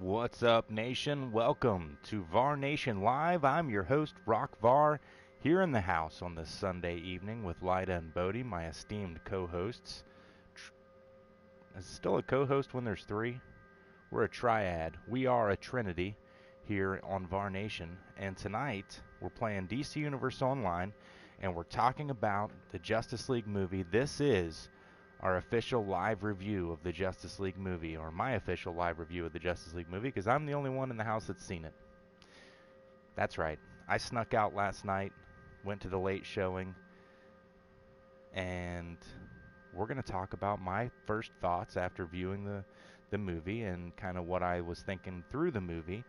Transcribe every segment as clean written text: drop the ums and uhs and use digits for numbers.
What's up, Nation? Welcome to VAR Nation Live. I'm your host, Rock VAR, here in the house on this Sunday evening with Lyda and Bodie, my esteemed co-hosts. Is it still a co-host when there's three? We're a triad. We are a trinity here on VAR Nation. And tonight, we're playing DC Universe Online, and we're talking about the Justice League movie. This is our official live review of the Justice League movie, or my official live review of the Justice League movie, because I'm the only one in the house that's seen it. That's right. I snuck out last night, went to the late showing, and we're going to talk about my first thoughts after viewing the movie and kind of what I was thinking through the movie.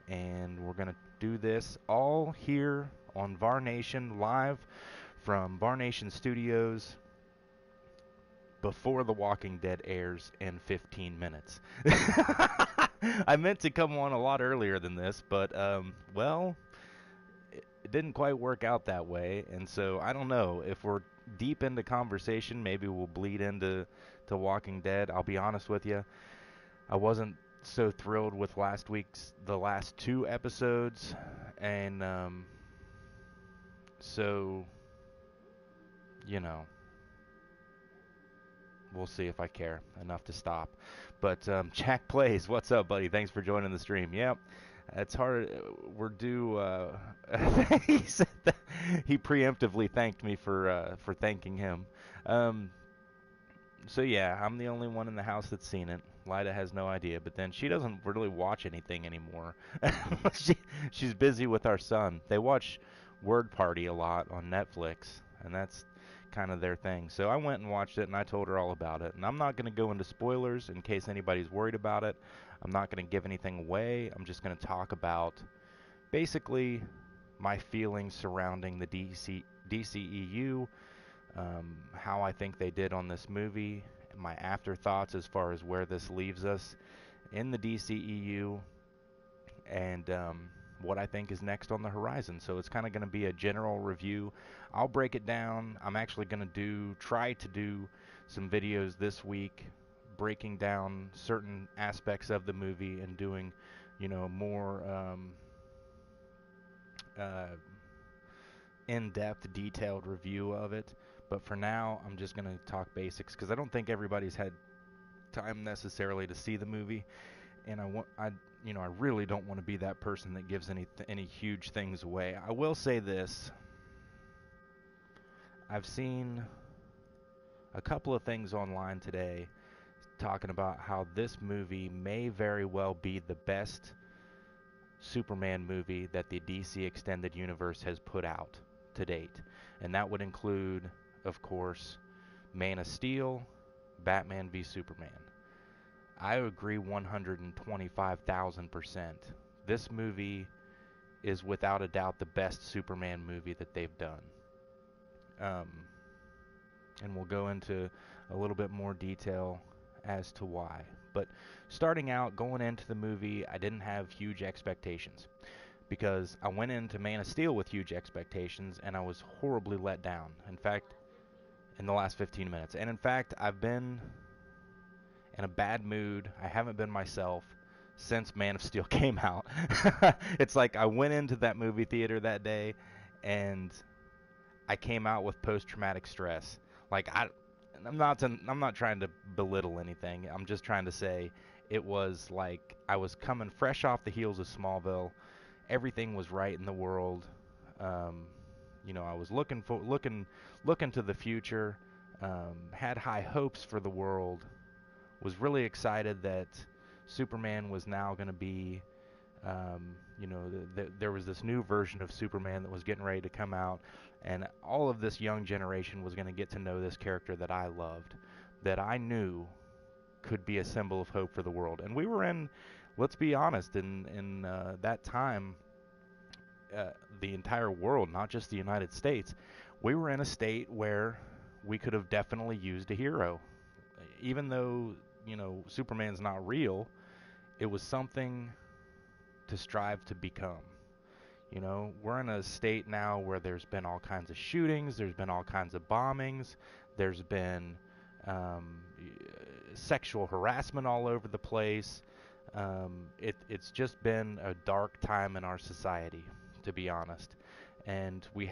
And we're going to do this all here on VAR Nation, live from VAR Nation Studios, before The Walking Dead airs in 15 minutes. I meant to come on a lot earlier than this, but, it didn't quite work out that way. And so, I don't know, if we're deep into conversation, maybe we'll bleed into Walking Dead. I'll be honest with you, I wasn't so thrilled with the last two episodes, and, so, you know, we'll see if I care enough to stop. But Jack Plays, what's up, buddy? Thanks for joining the stream. Yep, it's hard. We're due. He said that he preemptively thanked me for thanking him. So yeah, I'm the only one in the house that's seen it. Lyda has no idea, but then she doesn't really watch anything anymore. She's busy with our son. They watch Word Party a lot on Netflix, and that's kind of their thing. So I went and watched it, and I told her all about it. And I'm not going to go into spoilers in case anybody's worried about it. I'm not going to give anything away. I'm just going to talk about basically my feelings surrounding the DCEU, how I think they did on this movie, my afterthoughts as far as where this leaves us in the DCEU, and what I think is next on the horizon. So it's kind of going to be a general review. I'll break it down. I'm actually going to try to do some videos this week breaking down certain aspects of the movie and doing, more in-depth, detailed review of it. But for now, I'm just going to talk basics because I don't think everybody's had time necessarily to see the movie, and I really don't want to be that person that gives any huge things away. I will say this: I've seen a couple of things online today talking about how this movie may very well be the best Superman movie that the DC Extended Universe has put out to date. And that would include, of course, Man of Steel, Batman v Superman. I agree 125,000%. This movie is without a doubt the best Superman movie that they've done. And we'll go into a little bit more detail as to why. But starting out, going into the movie, I didn't have huge expectations because I went into Man of Steel with huge expectations and I was horribly let down. In fact, in the last 15 minutes. And in fact, I've been in a bad mood. I haven't been myself since Man of Steel came out. It's like I went into that movie theater that day and I came out with post-traumatic stress. Like I'm not trying to belittle anything. I'm just trying to say it was like I was coming fresh off the heels of Smallville. Everything was right in the world. I was looking to the future. Had high hopes for the world. Was really excited that Superman was now going to be, there was this new version of Superman that was getting ready to come out, and all of this young generation was going to get to know this character that I loved, that I knew could be a symbol of hope for the world. And we were in, let's be honest, in that time, the entire world, not just the United States, we were in a state where we could have definitely used a hero. Even though, Superman's not real, it was something to strive to become. We're in a state now where there's been all kinds of shootings, there's been all kinds of bombings, there's been sexual harassment all over the place, It's just been a dark time in our society, to be honest. And we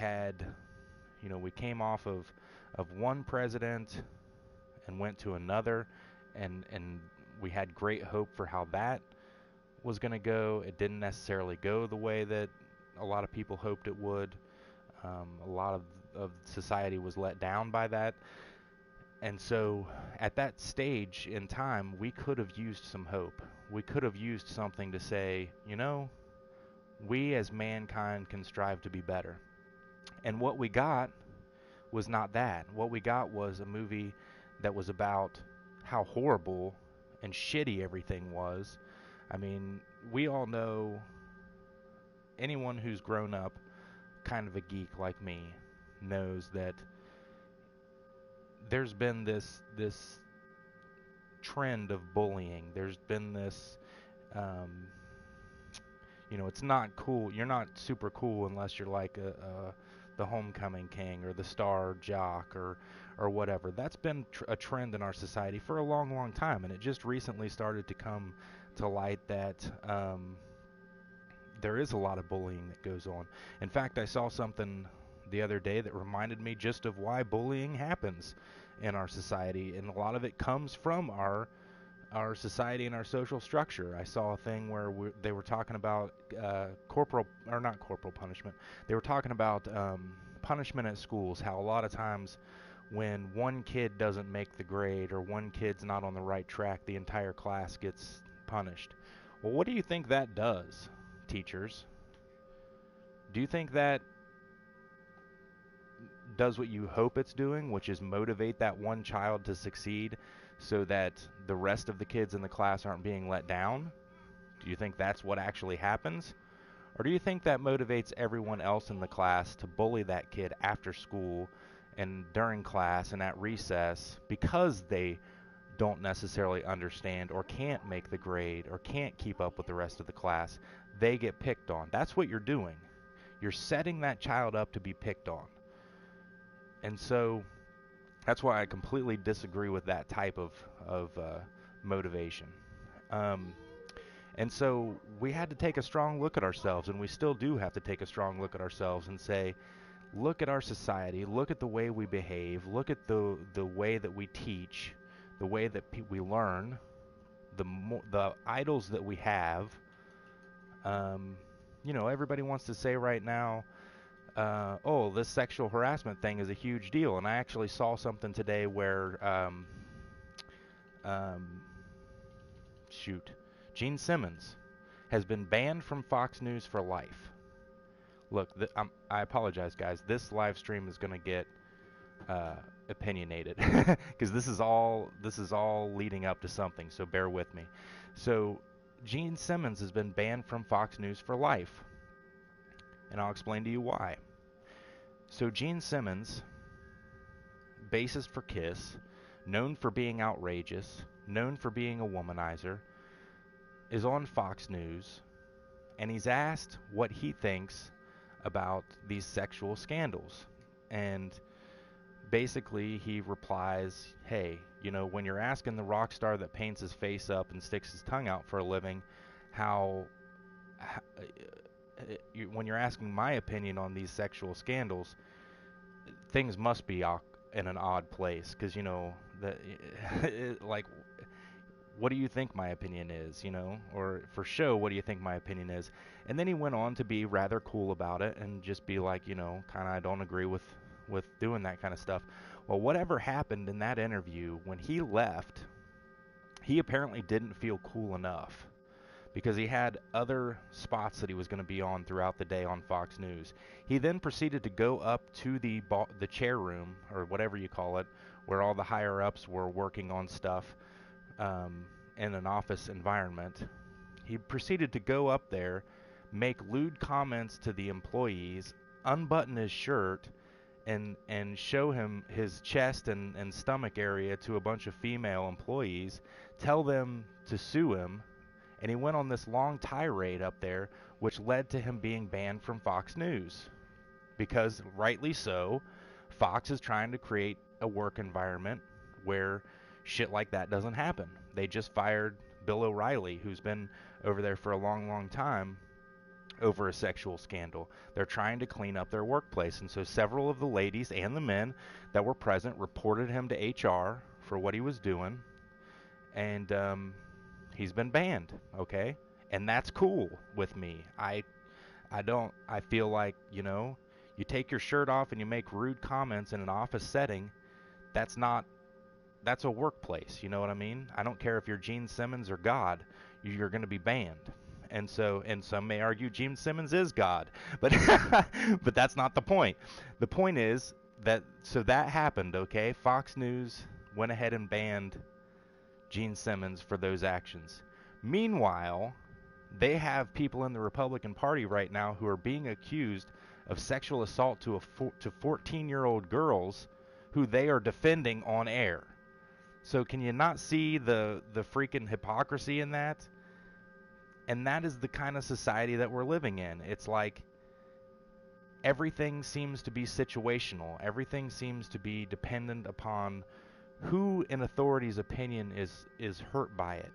came off of one president and went to another, and we had great hope for how that was going to go. It didn't necessarily go the way that a lot of people hoped it would. A lot of society was let down by that. And so at that stage in time, we could have used some hope. We could have used something to say, we as mankind can strive to be better. And what we got was not that. What we got was a movie that was about how horrible and shitty everything was. I mean, we all know, anyone who's grown up kind of a geek like me knows that there's been this trend of bullying. There's been this, it's not cool. You're not super cool unless you're like the homecoming king or the star jock or whatever. That's been a trend in our society for a long, long time, and it just recently started to come to light that there is a lot of bullying that goes on. In fact, I saw something the other day that reminded me just of why bullying happens in our society, and a lot of it comes from our society and our social structure. I saw a thing where they were talking about not corporal punishment. They were talking about punishment at schools, how a lot of times when one kid doesn't make the grade or one kid's not on the right track, the entire class gets punished. Well, what do you think that does, teachers? Do you think that does what you hope it's doing, which is motivate that one child to succeed so that the rest of the kids in the class aren't being let down? Do you think that's what actually happens? Or do you think that motivates everyone else in the class to bully that kid after school and during class and at recess because they don't necessarily understand or can't make the grade or can't keep up with the rest of the class? They get picked on. That's what you're doing. You're setting that child up to be picked on. And so that's why I completely disagree with that type of motivation. And so we had to take a strong look at ourselves, and we still do have to take a strong look at ourselves and say, look at our society, look at the way we behave, look at the way that we teach, the way that we learn, the idols that we have. Everybody wants to say right now, this sexual harassment thing is a huge deal. And I actually saw something today where, Gene Simmons has been banned from Fox News for life. Look, I apologize, guys. This live stream is going to get opinionated because this is all leading up to something. So bear with me. So Gene Simmons has been banned from Fox News for life, and I'll explain to you why. So Gene Simmons, bassist for Kiss, known for being outrageous, known for being a womanizer, is on Fox News, and he's asked what he thinks about these sexual scandals. And basically he replies, hey, when you're asking the rock star that paints his face up and sticks his tongue out for a living when you're asking my opinion on these sexual scandals, things must be in an odd place, because like, what do you think my opinion is, or for show, what do you think my opinion is? And then he went on to be rather cool about it and just be like, kind of, I don't agree with doing that kind of stuff. Well, whatever happened in that interview, when he left, he apparently didn't feel cool enough, because he had other spots that he was going to be on throughout the day on Fox News. He then proceeded to go up to the chair room, or whatever you call it, where all the higher-ups were working on stuff in an office environment. He proceeded to go up there, make lewd comments to the employees, unbutton his shirt, and show him his chest and stomach area to a bunch of female employees, tell them to sue him, and he went on this long tirade up there, which led to him being banned from Fox News. Because, rightly so, Fox is trying to create a work environment where shit like that doesn't happen. They just fired Bill O'Reilly, who's been over there for a long, long time over a sexual scandal. They're trying to clean up their workplace. And so several of the ladies and the men that were present reported him to HR for what he was doing. And he's been banned, okay? And that's cool with me. I feel like, you take your shirt off and you make rude comments in an office setting. That's a workplace, you know what I mean? I don't care if you're Gene Simmons or God, you're going to be banned. And some may argue Gene Simmons is God, but but that's not the point. The point is that that happened, okay? Fox News went ahead and banned Gene Simmons for those actions. Meanwhile, they have people in the Republican Party right now who are being accused of sexual assault to 14-year-old girls who they are defending on air. So can you not see the freaking hypocrisy in that? And that is the kind of society that we're living in. It's like everything seems to be situational. Everything seems to be dependent upon who in authority's opinion is hurt by it.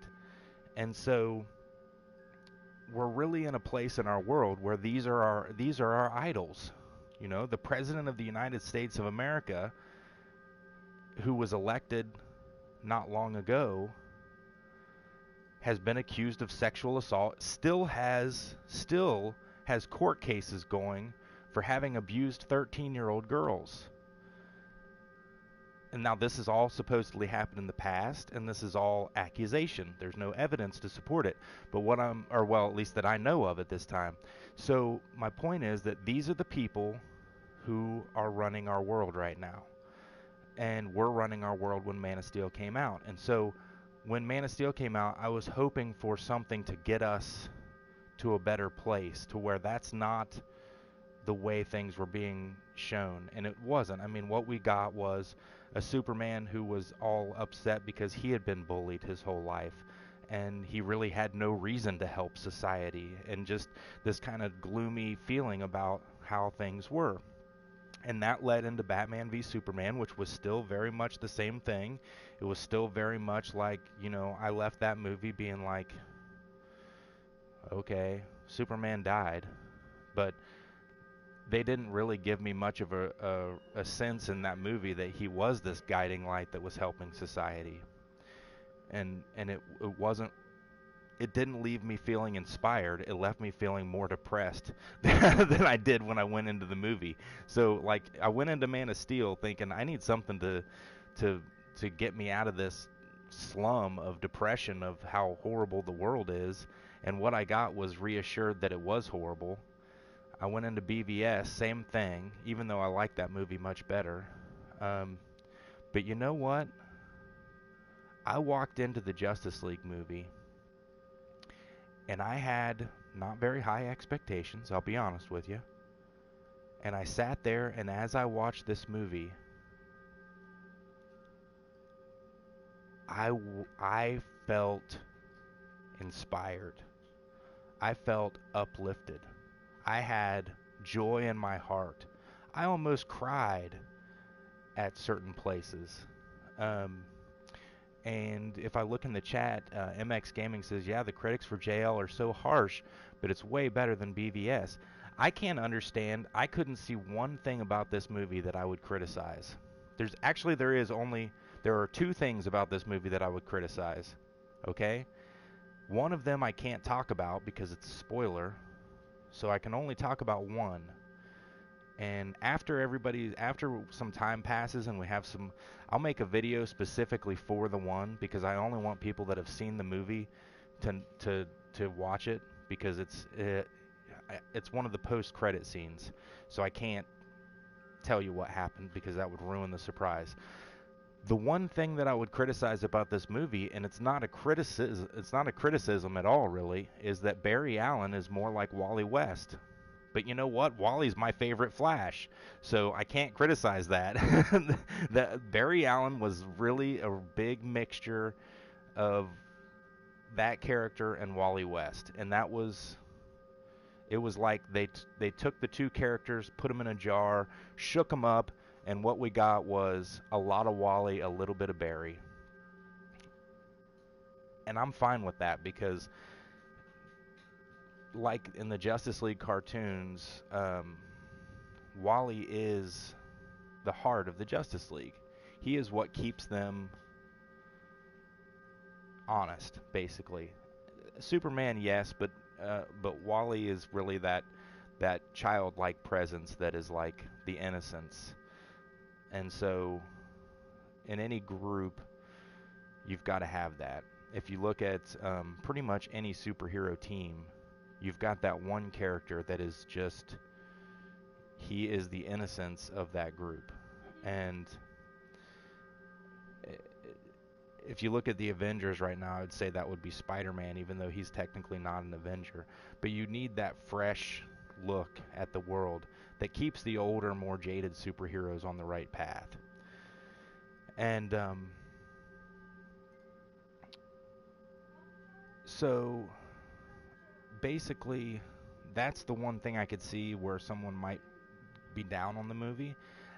And so we're really in a place in our world where these are our idols. The President of the United States of America, who was elected not long ago, has been accused of sexual assault, still has court cases going for having abused 13-year-old girls. And now this has all supposedly happened in the past, and this is all accusation. There's no evidence to support it. But at least that I know of at this time. So my point is that these are the people who are running our world right now. And we're running our world when Man of Steel came out. And so when Man of Steel came out, I was hoping for something to get us to a better place, to where that's not the way things were being shown. And it wasn't. I mean, what we got was a Superman who was all upset because he had been bullied his whole life, and he really had no reason to help society, and just this kind of gloomy feeling about how things were. And that led into Batman v Superman, which was still very much the same thing. It was still very much like, I left that movie being like, okay, Superman died, but they didn't really give me much of a sense in that movie that he was this guiding light that was helping society. And it didn't leave me feeling inspired. It left me feeling more depressed than I did when I went into the movie. So, like, I went into Man of Steel thinking I need something to get me out of this slum of depression of how horrible the world is. And what I got was reassured that it was horrible. I went into BVS, same thing, even though I like that movie much better. But you know what? I walked into the Justice League movie, and I had not very high expectations, I'll be honest with you. And I sat there, and as I watched this movie, I felt inspired. I felt uplifted. I had joy in my heart. I almost cried at certain places. And if I look in the chat, MX Gaming says, yeah, the critics for JL are so harsh, but it's way better than BVS. I can't understand. I couldn't see one thing about this movie that I would criticize. There are two things about this movie that I would criticize. Okay? One of them I can't talk about because it's a spoiler, so I can only talk about one. And after some time passes and we have I'll make a video specifically for the one, because I only want people that have seen the movie to watch it, because it's one of the post-credit scenes. So I can't tell you what happened because that would ruin the surprise. The one thing that I would criticize about this movie, and it's not a criticism at all really, is that Barry Allen is more like Wally West. But you know what? Wally's my favorite Flash, so I can't criticize that. Barry Allen was really a big mixture of that character and Wally West, and it was like they took the two characters, put them in a jar, shook them up, and what we got was a lot of Wally, a little bit of Barry. and I'm fine with that because, like in the Justice League cartoons, Wally is the heart of the Justice League. He is what keeps them honest, basically. Superman, yes, but Wally is really that childlike presence that is like the innocence. And so, in any group, you've got to have that. If you look at pretty much any superhero team, you've got that one character that is just, he is the innocence of that group. And if you look at the Avengers right now, I'd say that would be Spider-Man, even though he's technically not an Avenger. But you need that fresh look at the world that keeps the older, more jaded superheroes on the right path. And so basically, that's the one thing I could see where someone might be down on the movie.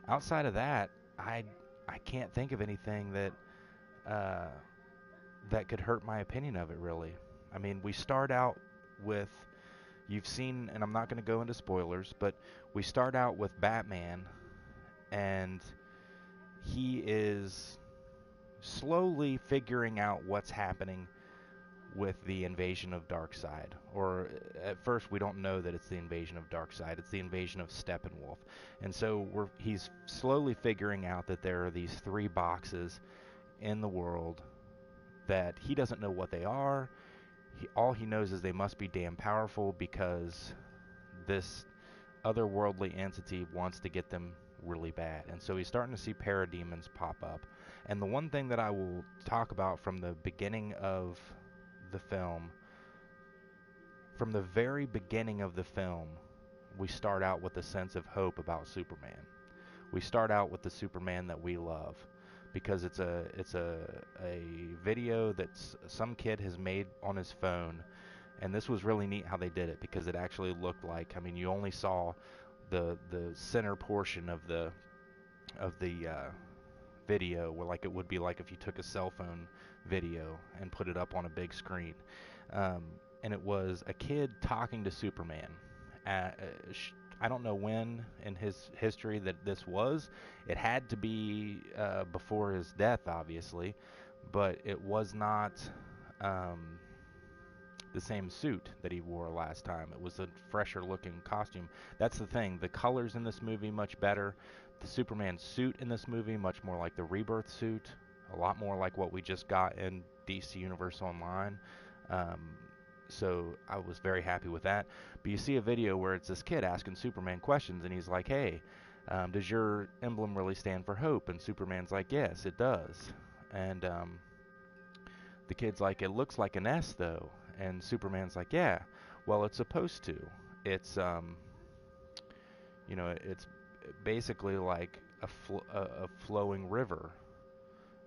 Outside of that, I can't think of anything uh, that could hurt my opinion of it, really. I mean, we start out with, you've seen, and I'm not going to go into spoilers, but we start out with Batman, and he is slowly figuring out what's happening with the invasion of Darkseid. Or at first we don't know that it's the invasion of Darkseid, it's the invasion of Steppenwolf. And so he's slowly figuring out that there are these 3 boxes in the world that he doesn't know what they are. All he knows is they must be damn powerful because this otherworldly entity wants to get them really bad. And so he's starting to see parademons pop up. And the one thing that I will talk about from the beginning of the film, from the very beginning of the film, we start out with a sense of hope about Superman. We start out with the Superman that we love because it's a video that some kid has made on his phone. And this was really neat how they did it because it actually looked like, I mean, you only saw the center portion of the video, where like it would be like if you took a cell phone video and put it up on a big screen. And it was a kid talking to Superman. I don't know when in his history that this was. It had to be before his death, obviously, but it was not the same suit that he wore last time. It was a fresher looking costume. That's the thing. The colors in this movie much better. The Superman suit in this movie much more like the Rebirth suit, a lot more like what we just got in DC Universe Online. So I was very happy with that. But you see a video where it's this kid asking Superman questions, and he's like, hey, does your emblem really stand for hope? And Superman's like, yes, it does. And the kid's like, it looks like an S, though. And Superman's like, yeah, well, it's supposed to. It's, it's basically like a flowing river.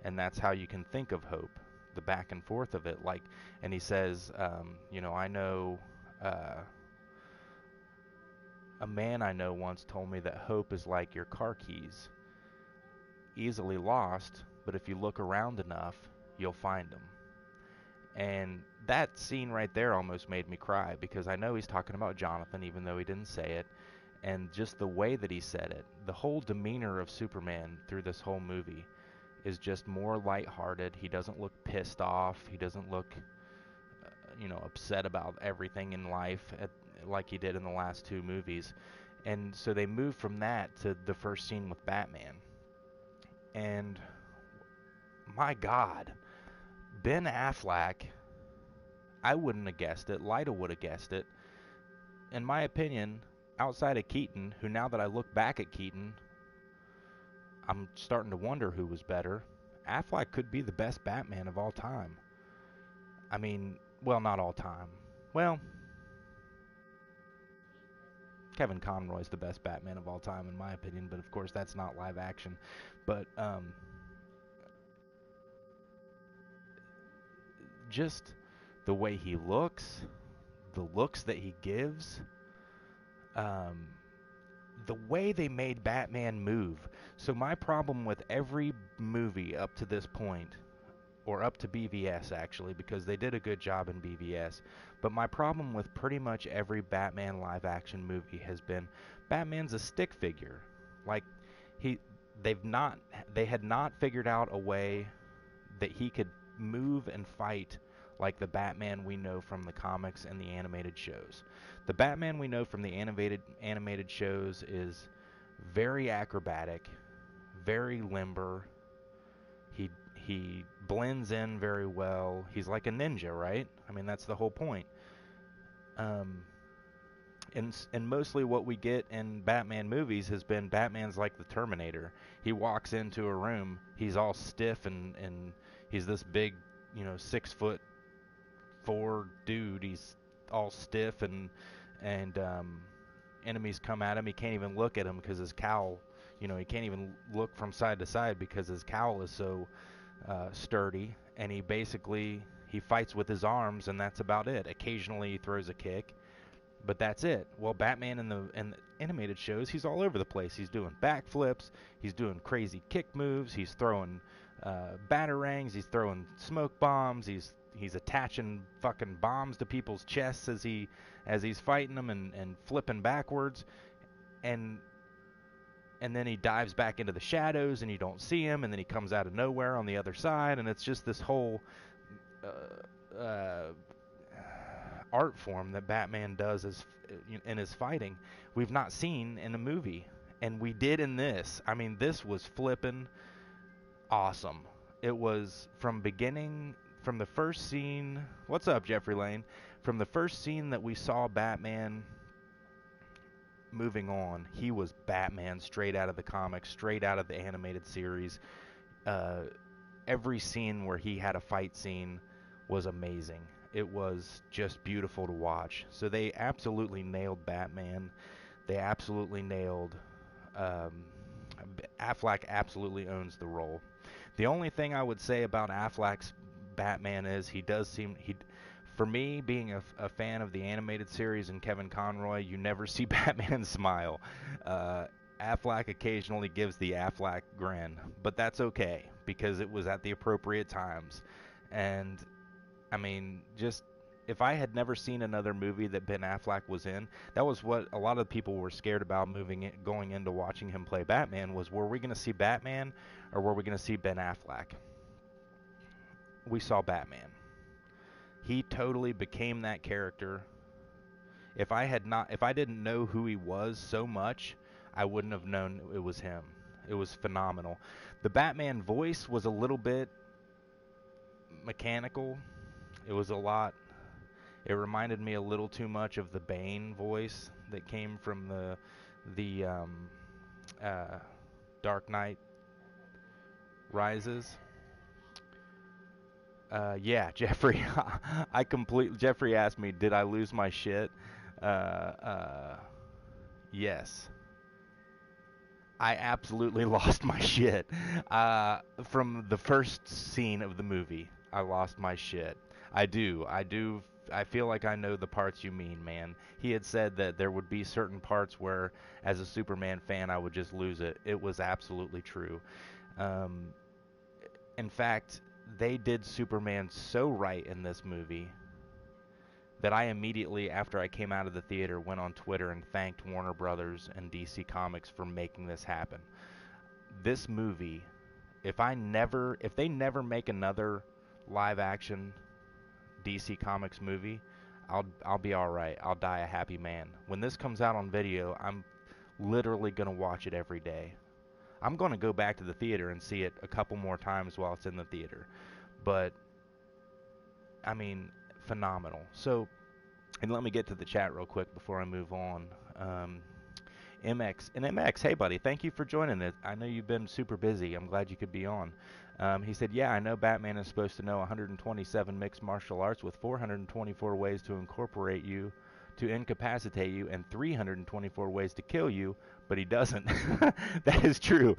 And that's how you can think of hope. The back and forth of it, like, and he says, I know, a man I know once told me that hope is like your car keys, easily lost, but if you look around enough, you'll find them. And that scene right there almost made me cry because I know he's talking about Jonathan, even though he didn't say it, and just the way that he said it, the whole demeanor of Superman through this whole movie is just more lighthearted. He doesn't look pissed off. He doesn't look, upset about everything in life like he did in the last 2 movies. And so they moved from that to the first scene with Batman. And my God, Ben Affleck, I wouldn't have guessed it. Lyda would have guessed it. In my opinion, outside of Keaton, who now that I look back at Keaton, I'm starting to wonder who was better. Affleck could be the best Batman of all time. I mean, well, not all time. Well, Kevin Conroy's the best Batman of all time, in my opinion, but of course that's not live action. But just the way he looks, the looks that he gives, the way they made Batman move. So my problem with every movie up to this point, or up to BVS actually, because they did a good job in BVS. But my problem with pretty much every Batman live action movie has been Batman's a stick figure. Like he they had not figured out a way that he could move and fight like the Batman we know from the comics and the animated shows. The Batman we know from the animated shows is very acrobatic, very limber. He blends in very well. He's like a ninja, right? I mean, that's the whole point. Um, and mostly what we get in Batman movies has been Batman's like the Terminator. He walks into a room, he's all stiff and he's this big, 6'4" dude. He's all stiff and enemies come at him. He can't even look at him because his cowl. He can't even look from side to side because his cowl is so sturdy. And he fights with his arms, and that's about it. Occasionally he throws a kick, but that's it. Well, Batman in the animated shows, he's all over the place. He's doing backflips. He's doing crazy kick moves. He's throwing batarangs. He's throwing smoke bombs. He's attaching fucking bombs to people's chests as he's fighting them and flipping backwards, and then he dives back into the shadows and you don't see him, and then he comes out of nowhere on the other side, and it's just this whole art form that Batman does in his fighting we've not seen in a movie, and we did in this. I mean, this was flippin' awesome. It was from the first scene. What's up, Jeffrey Lane? From the first scene that we saw Batman moving on, he was Batman straight out of the comics, straight out of the animated series. Every scene where he had a fight scene was amazing. It was just beautiful to watch. So they absolutely nailed Batman. They absolutely nailed Affleck. Absolutely owns the role. The only thing I would say about Affleck's Batman is for me, being a fan of the animated series and Kevin Conroy, you never see Batman smile. Affleck occasionally gives the Affleck grin, but that's okay because it was at the appropriate times. And I mean, just if I had never seen another movie that Ben Affleck was in, that was what a lot of people were scared about going into watching him play Batman, was were we going to see Batman or were we going to see Ben Affleck? We saw Batman. He totally became that character. If I didn't know who he was so much, I wouldn't have known it was him. It was phenomenal. The Batman voice was a little bit mechanical. It reminded me a little too much of the Bane voice that came from the Dark Knight Rises. Yeah, Jeffrey. Jeffrey asked me, did I lose my shit? Yes. I absolutely lost my shit. From the first scene of the movie, I lost my shit. I do. I feel like I know the parts you mean, man. He had said that there would be certain parts where, as a Superman fan, I would just lose it. It was absolutely true. In fact, they did Superman so right in this movie that I immediately, after I came out of the theater, went on Twitter and thanked Warner Brothers and DC Comics for making this happen. This movie, if they never make another live action DC Comics movie, I'll be all right. I'll die a happy man. When this comes out on video, I'm literally going to watch it every day. I'm going to go back to the theater and see it a couple more times while it's in the theater. But, I mean, phenomenal. So, and let me get to the chat real quick before I move on. MX, hey buddy, thank you for joining it. I know you've been super busy. I'm glad you could be on. He said, yeah, I know Batman is supposed to know 127 mixed martial arts with 424 ways to incapacitate you, and 324 ways to kill you, but he doesn't. That is true.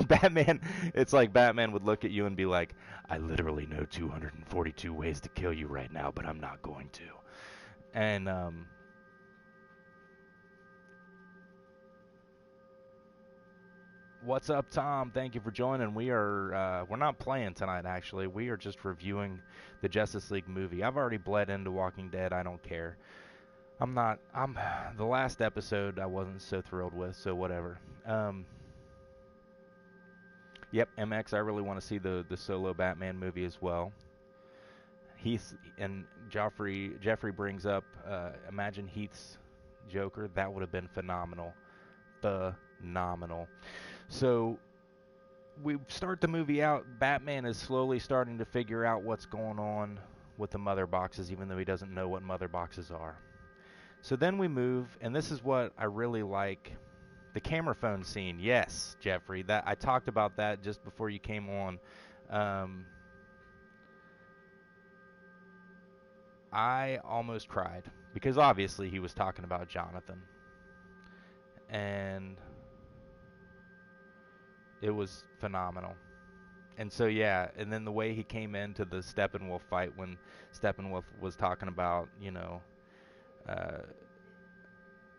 Batman, it's like Batman would look at you and be like, I literally know 242 ways to kill you right now, but I'm not going to. And What's up, Tom? Thank you for joining. We're not playing tonight actually. We are just reviewing the Justice League movie. I've already bled into Walking Dead. I don't care. I'm the last episode I wasn't so thrilled with, so whatever. Um yep, MX, I really want to see the solo Batman movie as well. Heath and Jeffrey brings up imagine Heath's Joker. That would have been phenomenal. Phenomenal. So we start the movie out. Batman is slowly starting to figure out what's going on with the mother boxes, even though he doesn't know what mother boxes are. So then we move, and this is what I really like: the camera phone scene. Yes, Jeffrey, that I talked about that just before you came on. Um, I almost cried because obviously he was talking about Jonathan, and it was phenomenal. And so yeah, and then the way he came into the Steppenwolf fight when Steppenwolf was talking about, uh,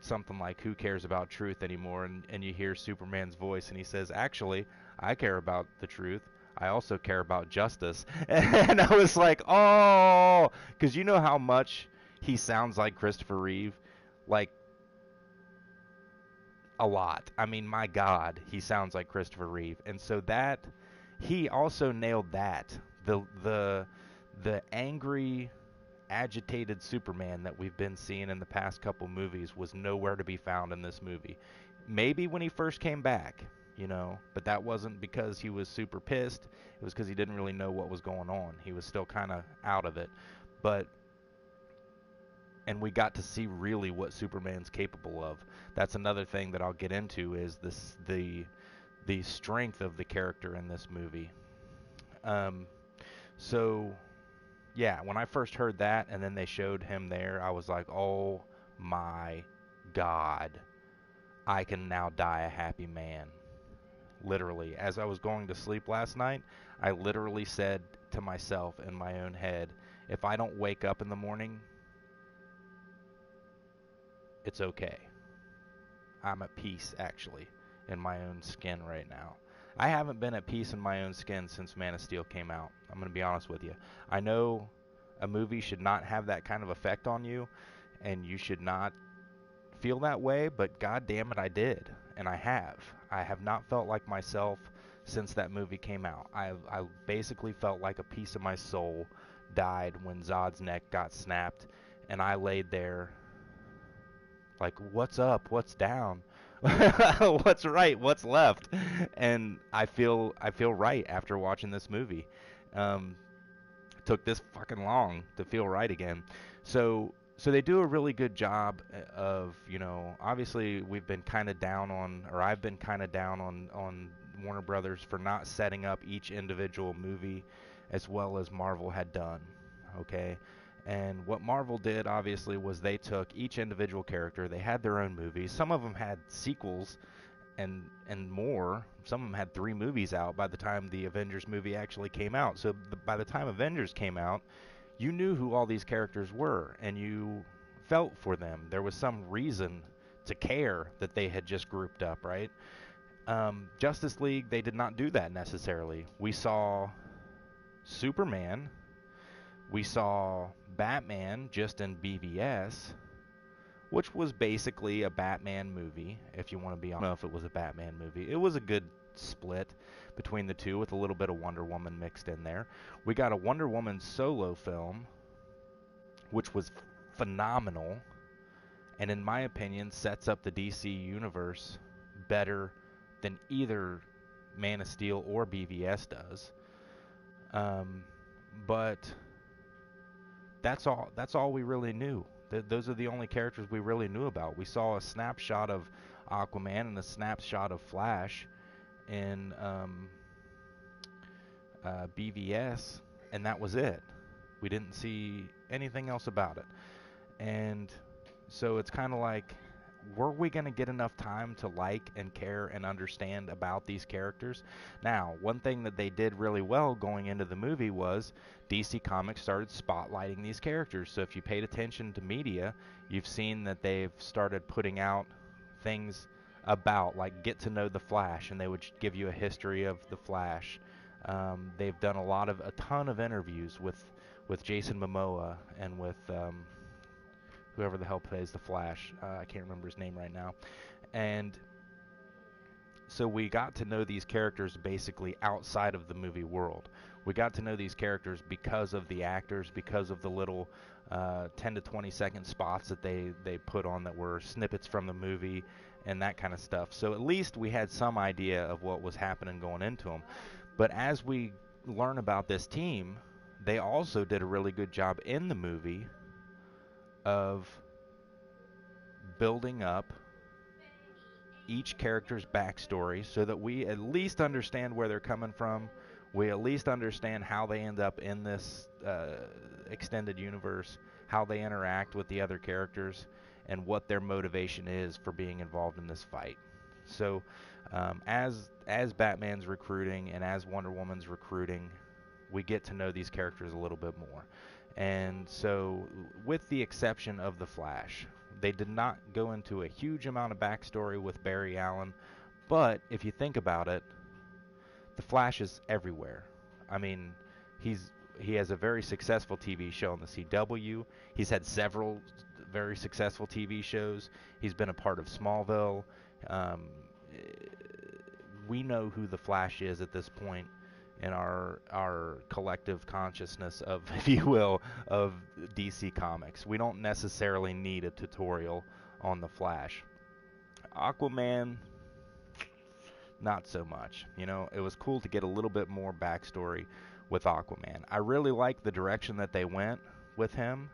something like who cares about truth anymore, and you hear Superman's voice and he says, actually, I care about the truth. I also care about justice. And I was like, oh, because you know how much he sounds like Christopher Reeve, like a lot. I mean, my God, he sounds like Christopher Reeve, and so that he also nailed that the angry, agitated Superman that we've been seeing in the past couple movies was nowhere to be found in this movie. Maybe when he first came back, but that wasn't because he was super pissed. It was because he didn't really know what was going on. He was still kind of out of it, but and we got to see really what Superman's capable of. That's another thing that I'll get into is the strength of the character in this movie. Um, so yeah, when I first heard that and then they showed him there, I was like, "Oh my God, I can now die a happy man." Literally, as I was going to sleep last night, I literally said to myself in my own head, "If I don't wake up in the morning, it's okay. I'm at peace, actually, in my own skin right now." I haven't been at peace in my own skin since Man of Steel came out. I'm going to be honest with you. I know a movie should not have that kind of effect on you, and you should not feel that way, but god damn it, I did. And I have. I have not felt like myself since that movie came out. I basically felt like a piece of my soul died when Zod's neck got snapped, and I laid there like, what's up, what's down, what's right, what's left, and I feel right after watching this movie. Um, took this fucking long to feel right again. So they do a really good job of, obviously we've been kind of down on, or I've been kind of down on Warner Brothers for not setting up each individual movie as well as Marvel had done. Okay? And what Marvel did, obviously, was they took each individual character. They had their own movies. Some of them had sequels and more. Some of them had 3 movies out by the time the Avengers movie actually came out. So by the time Avengers came out, you knew who all these characters were, and you felt for them. There was some reason to care that they had just grouped up, right? Justice League, they did not do that necessarily. We saw Superman. We saw Batman just in BVS, which was basically a Batman movie, if you want to be honest. I don't know if it was a Batman movie. It was a good split between the two with a little bit of Wonder Woman mixed in there. We got a Wonder Woman solo film, which was phenomenal, and in my opinion sets up the DC universe better than either Man of Steel or BVS does. But that's all we really knew. Those are the only characters we really knew about. We saw a snapshot of Aquaman and a snapshot of Flash in BVS, and that was it. We didn't see anything else about it. And so it's kind of like, were we going to get enough time to like and care and understand about these characters? Now, one thing that they did really well going into the movie was DC Comics started spotlighting these characters. So if you paid attention to media, you've seen that they've started putting out things about, like get to know the Flash, and they would give you a history of the Flash. They've done a ton of interviews with Jason Momoa and with whoever the hell plays the Flash. I can't remember his name right now. And so we got to know these characters basically outside of the movie world. We got to know these characters because of the actors, because of the little 10 to 20 second spots that they put on that were snippets from the movie and that kind of stuff. So at least we had some idea of what was happening going into them. But as we learn about this team, they also did a really good job in the movie of building up each character's backstory so that we at least understand where they're coming from. We at least understand how they end up in this extended universe, how they interact with the other characters, and what their motivation is for being involved in this fight. So as Batman's recruiting and as Wonder Woman's recruiting, we get to know these characters a little bit more. And so, with the exception of the Flash, they did not go into a huge amount of backstory with Barry Allen. But if you think about it, the Flash is everywhere. I mean, he has a very successful TV show on the CW. He's had several very successful TV shows. He's been a part of Smallville. Um, we know who the Flash is at this point in our collective consciousness of, if you will, of DC Comics. We don't necessarily need a tutorial on the Flash. Aquaman, not so much. You know, it was cool to get a little bit more backstory with Aquaman. I really like the direction that they went with him,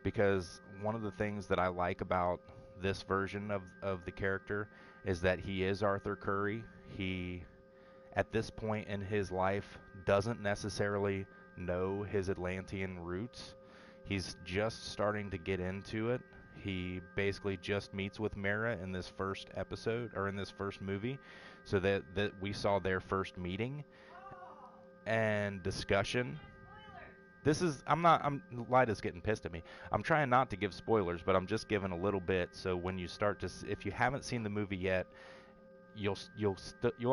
because one of the things that I like about this version of the character is that he is Arthur Curry. He, at this point in his life, doesn't necessarily know his Atlantean roots. He's just starting to get into it. He basically just meets with Mera in this first episode, or in this first movie, so that we saw their first meeting and discussion. This is, Lida's getting pissed at me. I'm trying not to give spoilers, but I'm just giving a little bit, so when you start to, if you haven't seen the movie yet, you'll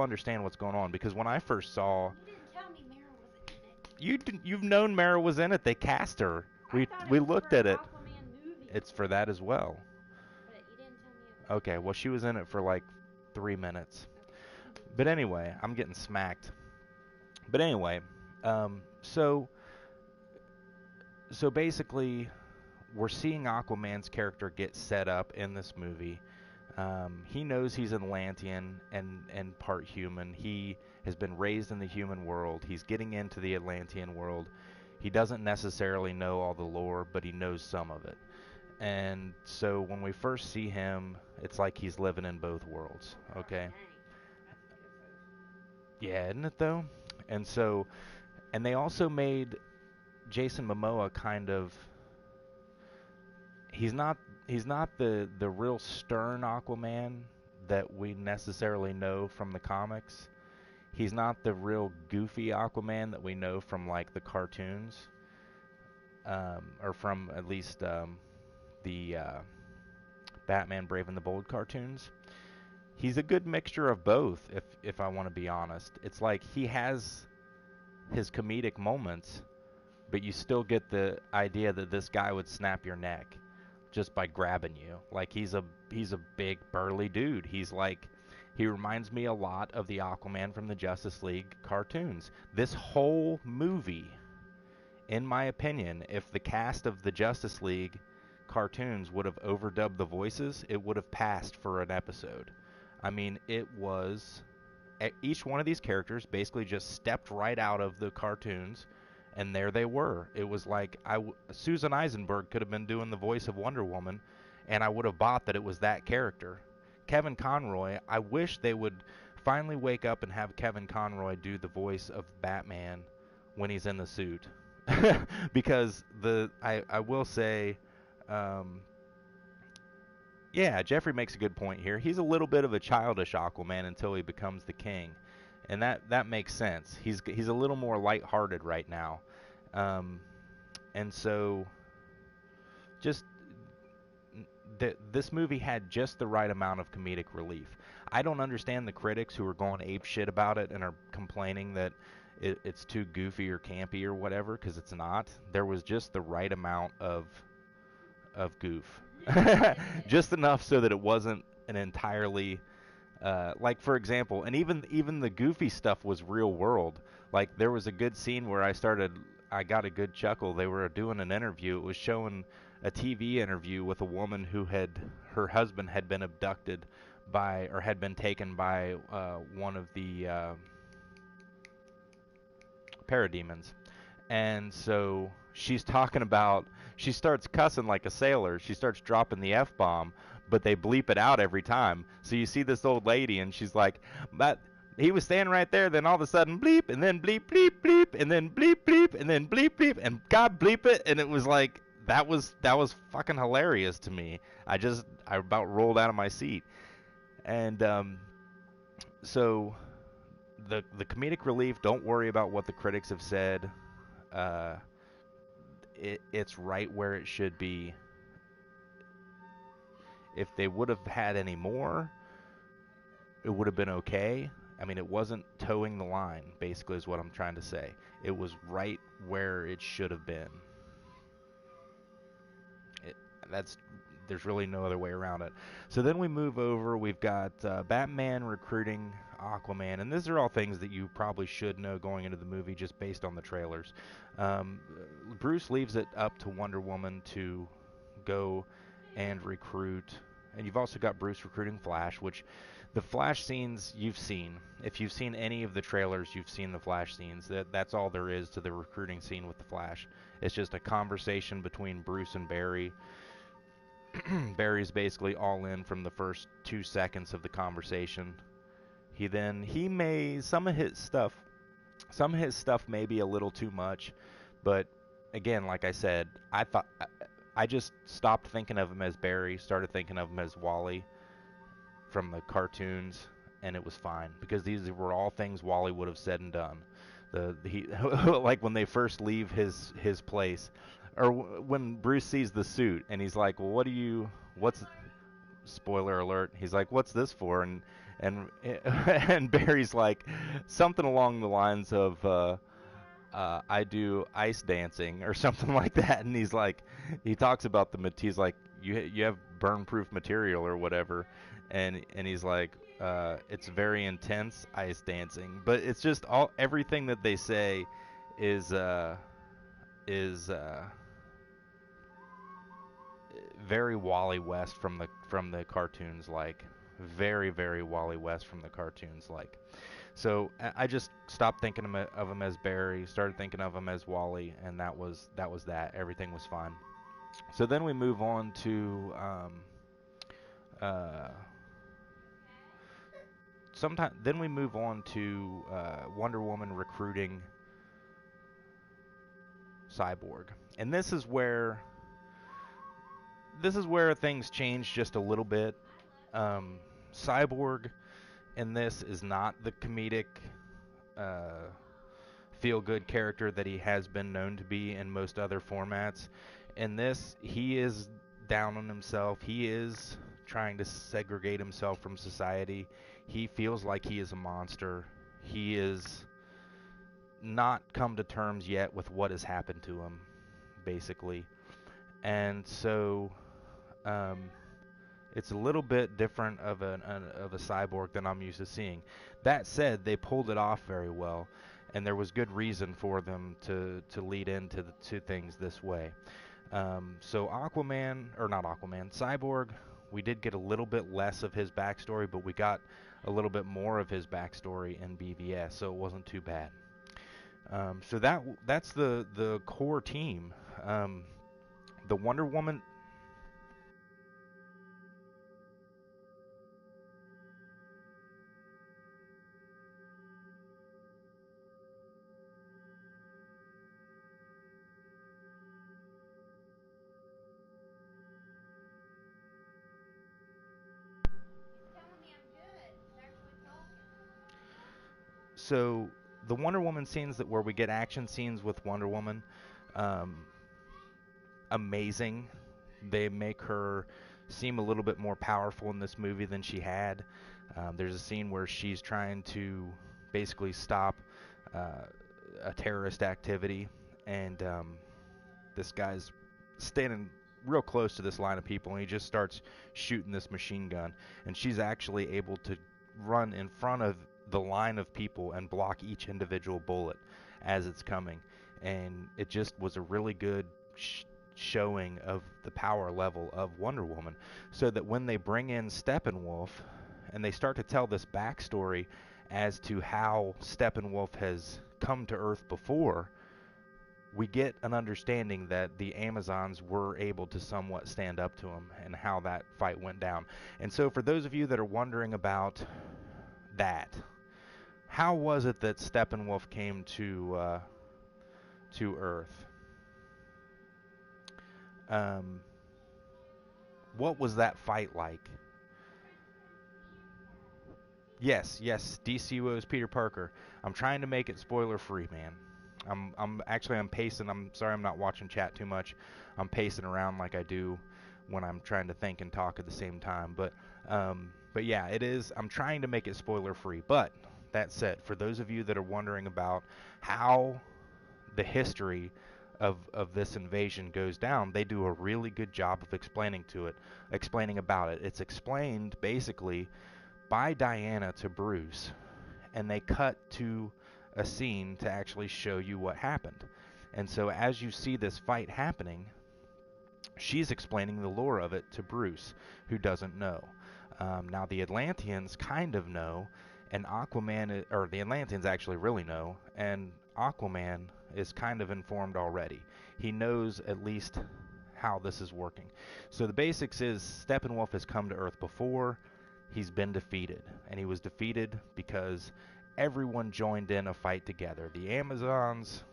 understand what's going on. Because when I first saw, You didn't tell me Mara was in it. you've known Mara was in it. They cast her. We looked at it. Aquaman movie. It's for that as well. But you didn't tell me it was. Okay, well, she was in it for like 3 minutes. But anyway, I'm getting smacked. But anyway, so basically, we're seeing Aquaman's character get set up in this movie. He knows he's an Atlantean and part human. He has been raised in the human world. He's getting into the Atlantean world. He doesn't necessarily know all the lore, but he knows some of it. And so when we first see him, it's like he's living in both worlds. Okay? Yeah, isn't it though? And so, and they also made Jason Momoa kind of, he's not the real stern Aquaman that we necessarily know from the comics. He's not the real goofy Aquaman that we know from like the cartoons, or from at least the Batman Brave and the Bold cartoons. He's a good mixture of both, if I want to be honest. It's like he has his comedic moments, but you still get the idea that this guy would snap your neck just by grabbing you. Like he's a big burly dude. He reminds me a lot of the Aquaman from the Justice League cartoons. This whole movie, in my opinion, if the cast of the Justice League cartoons would have overdubbed the voices, it would have passed for an episode. I mean, it was, each one of these characters basically just stepped right out of the cartoons, and there they were. It was like Susan Eisenberg could have been doing the voice of Wonder Woman, and I would have bought that it was that character. Kevin Conroy, I wish they would finally wake up and have Kevin Conroy do the voice of Batman when he's in the suit. Because I will say, yeah, Jeffrey makes a good point here. He's a little bit of a childish Aquaman until he becomes the king, and that makes sense. He's a little more lighthearted right now, and so just this movie had just the right amount of comedic relief. I don't understand the critics who are going ape shit about it and are complaining that it's too goofy or campy or whatever, because it's not. There was just the right amount of goof, just enough so that it wasn't an entirely like, for example, and even the goofy stuff was real world. Like, there was a good scene where I got a good chuckle. They were doing an interview. It was showing a TV interview with a woman who her husband had been abducted by, or had been taken by one of the parademons. And so she's talking about, she starts cussing like a sailor. She starts dropping the F bomb, but they bleep it out every time. So you see this old lady, and she's like, "But he was standing right there, then all of a sudden bleep, and then bleep, bleep, bleep, and then bleep, bleep, and then bleep, bleep, and God bleep it." And it was like, that was fucking hilarious to me. I about rolled out of my seat. And so the comedic relief, don't worry about what the critics have said. Uh, it's right where it should be. If they would have had any more, it would have been okay. I mean, it wasn't towing the line, basically, is what I'm trying to say. It was right where it should have been. That's There's really no other way around it. So then we move over. We've got Batman recruiting Aquaman, and these are all things that you probably should know going into the movie just based on the trailers. Bruce leaves it up to Wonder Woman to go and recruit, and you've also got Bruce recruiting Flash, which the Flash scenes you've seen. If you've seen any of the trailers, you've seen the Flash scenes. That's all there is to the recruiting scene with the Flash. It's just a conversation between Bruce and Barry. Barry's basically all in from the first 2 seconds of the conversation. Some of his stuff may be a little too much, but again, like I said, I just stopped thinking of him as Barry, started thinking of him as Wally from the cartoons, and it was fine because these were all things Wally would have said and done. Like when they first leave his place, or when Bruce sees the suit and he's like, "Well, what's spoiler alert?" He's like, "What's this for?" And and Barry's like something along the lines of I do ice dancing or something like that, and he talks about he's like, you have burn proof material or whatever, and he's like, it's very intense ice dancing, but it's just everything that they say is very Wally West from the cartoons, like very, very Wally West from the cartoons, like. So I just stopped thinking of him as Barry, started thinking of him as Wally, and that was that. Everything was fine. So then we move on to Wonder Woman recruiting Cyborg, and this is where things change just a little bit. Cyborg in this is not the comedic feel-good character that he has been known to be in most other formats. In this, he is down on himself. He is trying to segregate himself from society. He feels like he is a monster. He is not come to terms yet with what has happened to him, basically. And so it's a little bit different of a cyborg than I'm used to seeing. That said, they pulled it off very well, and there was good reason for them to lead into the two things this way. So Cyborg, we did get a little bit less of his backstory, but we got a little bit more of his backstory in BVS, so it wasn't too bad. So that's the core team. The Wonder Woman. So the Wonder Woman scenes where we get action scenes with Wonder Woman, amazing. They make her seem a little bit more powerful in this movie than she had. There's a scene where she's trying to basically stop uh, a terrorist activity, and this guy's standing real close to this line of people, and he just starts shooting this machine gun, and she's actually able to run in front of the line of people and block each individual bullet as it's coming, and it just was a really good showing of the power level of Wonder Woman, so that when they bring in Steppenwolf and they start to tell this backstory as to how Steppenwolf has come to Earth before, we get an understanding that the Amazons were able to somewhat stand up to him and how that fight went down. And so for those of you that are wondering about that, how was it that Steppenwolf came to Earth? What was that fight like? Yes, DCUO's Peter Parker. I'm trying to make it spoiler free, man. I'm pacing. I'm sorry I'm not watching chat too much. I'm pacing around like I do when I'm trying to think and talk at the same time. But yeah, it is. I'm trying to make it spoiler free. But that said, for those of you that are wondering about how the history of this invasion goes down, they do a really good job of explaining about it. It's explained basically by Diana to Bruce, and they cut to a scene to actually show you what happened. And so as you see this fight happening, she's explaining the lore of it to Bruce, who doesn't know. Now the Atlanteans kind of know, and the Atlanteans actually really know, and Aquaman is kind of informed already. He knows at least how this is working. So the basics is Steppenwolf has come to Earth before. He's been defeated, and he was defeated because everyone joined in a fight together. The Amazons,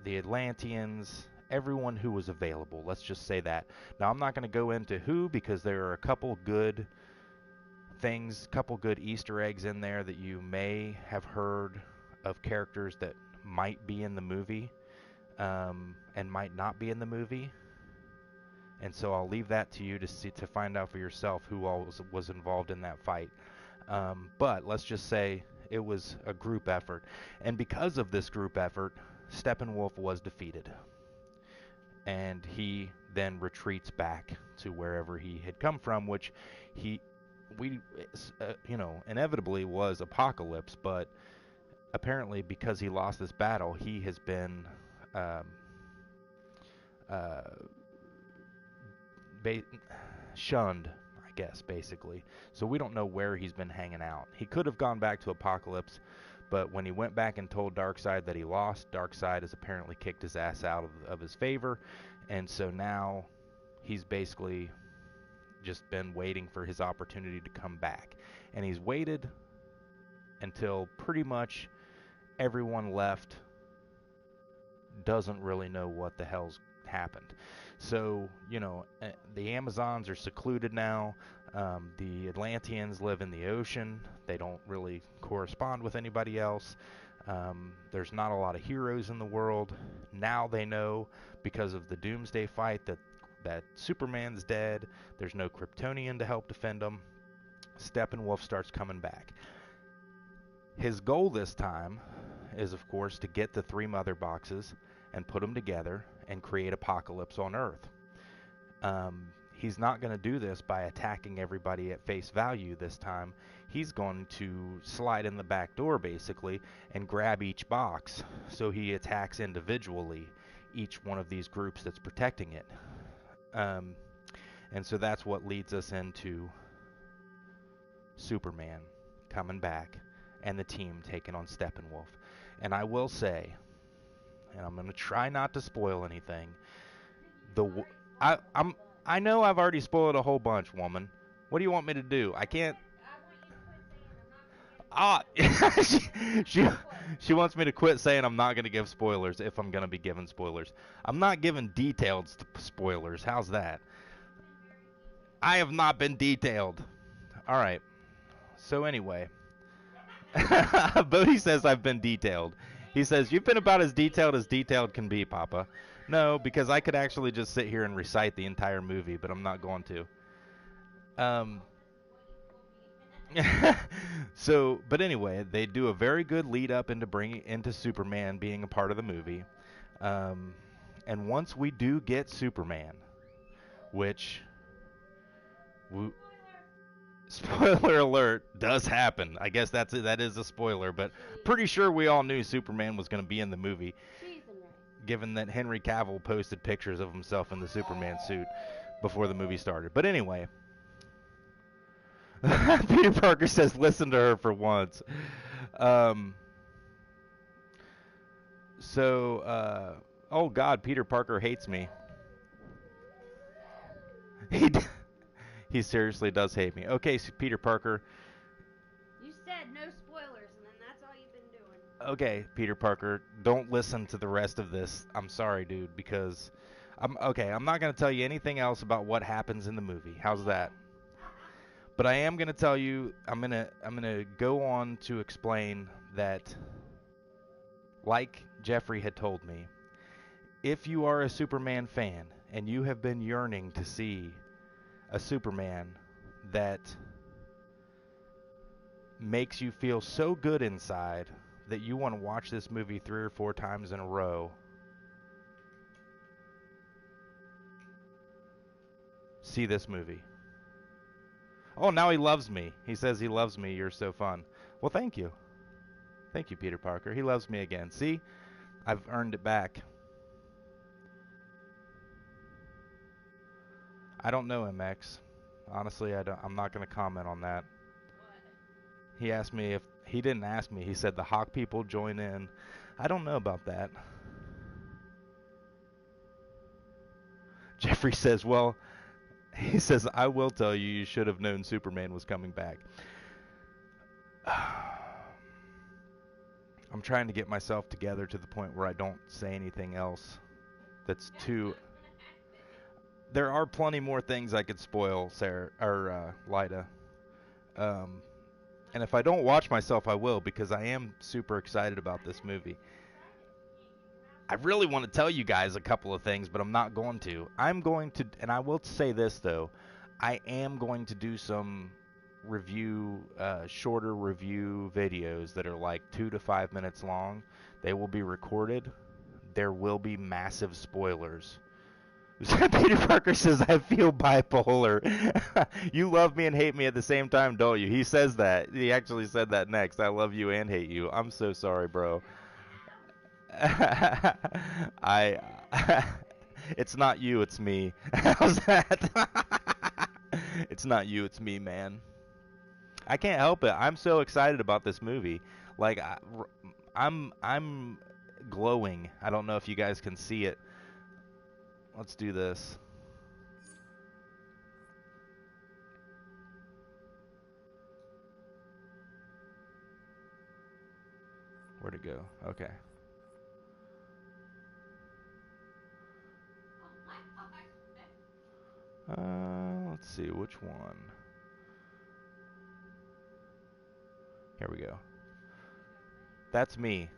the Atlanteans, everyone who was available. Let's just say that. Now, I'm not going to go into who, because there are a couple good things, couple good Easter eggs in there that you may have heard of characters that might be in the movie and might not be in the movie. And so I'll leave that to you to find out for yourself who all was involved in that fight. But let's just say it was a group effort. And because of this group effort, Steppenwolf was defeated. And he then retreats back to wherever he had come from, which inevitably was Apocalypse. But apparently because he lost this battle, he has been shunned, I guess, basically. So we don't know where he's been hanging out. He could have gone back to Apocalypse, but when he went back and told Darkseid that he lost, Darkseid has apparently kicked his ass out of his favor, and so now he's basically just been waiting for his opportunity to come back. And he's waited until pretty much everyone left doesn't really know what the hell's happened. So, the Amazons are secluded now. The Atlanteans live in the ocean. They don't really correspond with anybody else. There's not a lot of heroes in the world. Now they know, because of the Doomsday fight, that Superman's dead. There's no Kryptonian to help defend them. Steppenwolf starts coming back. His goal this time is, of course, to get the 3 mother boxes and put them together and create Apocalypse on Earth. He's not going to do this by attacking everybody at face value this time. He's going to slide in the back door, basically, and grab each box. So he attacks individually each one of these groups that's protecting it. And so that's what leads us into Superman coming back and the team taking on Steppenwolf. And I will say, and I'm going to try not to spoil anything, I know I've already spoiled a whole bunch, woman. What do you want me to do? I can't. She wants me to quit saying I'm not going to give spoilers if I'm going to be giving spoilers. I'm not giving detailed spoilers. How's that? I have not been detailed. All right. So anyway, Bodhi says I've been detailed. He says, you've been about as detailed can be, Papa. No, because I could actually just sit here and recite the entire movie, but I'm not going to. So, but anyway, they do a very good lead up into Superman being a part of the movie. Um, and once we do get Superman, which w spoiler alert does happen. I guess that is a spoiler, but pretty sure we all knew Superman was going to be in the movie, Cheese and rice. given that Henry Cavill posted pictures of himself in the Superman suit before the movie started. But anyway, Peter Parker says, "Listen to her for once." Um, oh God, Peter Parker hates me. He d- he seriously does hate me. Okay, so Peter Parker. You said no spoilers, and then that's all you've been doing. Okay, Peter Parker, don't listen to the rest of this. I'm sorry, dude, because I'm not going to tell you anything else about what happens in the movie. How's that? But I am going to tell you I'm going to go on to explain that, like Jeffrey had told me, if you are a Superman fan and you have been yearning to see a Superman that makes you feel so good inside that you want to watch this movie 3 or 4 times in a row, see this movie. Oh, now he loves me. He says he loves me. You're so fun. Well, thank you. Thank you, Peter Parker. He loves me again. See? I've earned it back. I don't know MX. Honestly, I'm not going to comment on that. He asked me if he didn't ask me. He said the Hawk people join in. I don't know about that. Jeffrey says, well, he says, I will tell you, you should have known Superman was coming back. I'm trying to get myself together to the point where I don't say anything else that's too... There are plenty more things I could spoil, Sarah, or Lyda. And if I don't watch myself, I will, because I am super excited about this movie. I really want to tell you guys a couple of things, but I'm not going to. I'm going to, and I will say this, though. I am going to do some shorter review videos that are like 2 to 5 minutes long. They will be recorded. There will be massive spoilers. Peter Parker says, I feel bipolar. You love me and hate me at the same time, don't you? He says that. He actually said that next. I love you and hate you. I'm so sorry, bro. I it's not you, it's me. How's that? It's not you, it's me, man. I can't help it. I'm so excited about this movie. Like I'm glowing. I don't know if you guys can see it. Let's do this. Where'd it go? Okay. Let's see, which one? Here we go. That's me.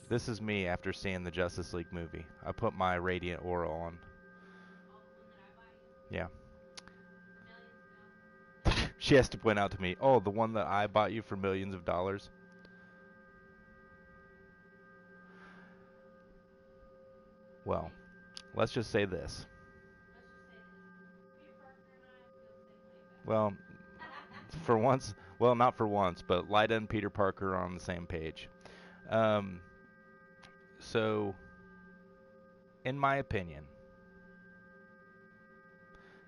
This is me after seeing the Justice League movie. I put my Radiant Aura on. Yeah. She has to point out to me, oh, the one that I bought you for millions of dollars. Well, let's just say this. Well, for once, well, not for once, but Lyda and Peter Parker are on the same page. So, in my opinion,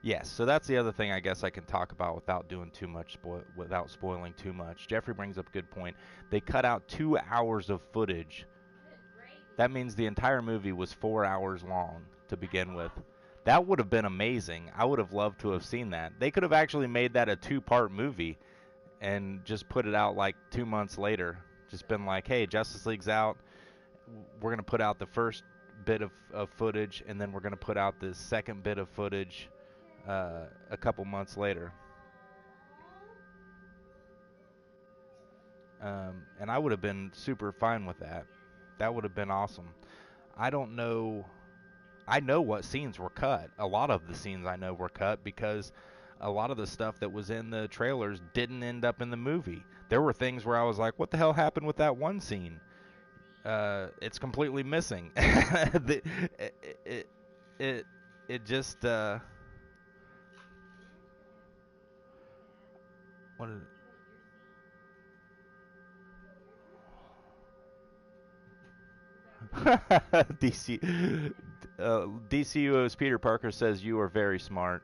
yes. So that's the other thing I guess I can talk about without doing too much, without spoiling too much. Jeffrey brings up a good point. They cut out 2 hours of footage. That means the entire movie was 4 hours long to begin with. That would have been amazing. I would have loved to have seen that. They could have actually made that a 2-part movie and just put it out like 2 months later. Just been like, hey, Justice League's out. We're going to put out the first bit of footage, and then we're going to put out the second bit of footage a couple months later. And I would have been super fine with that. That would have been awesome. I don't know. I know what scenes were cut. A lot of the scenes I know were cut because a lot of the stuff that was in the trailers didn't end up in the movie. There were things where I was like, what the hell happened with that one scene? It's completely missing. It, it, it just, what is it? DCUO's Peter Parker says you are very smart,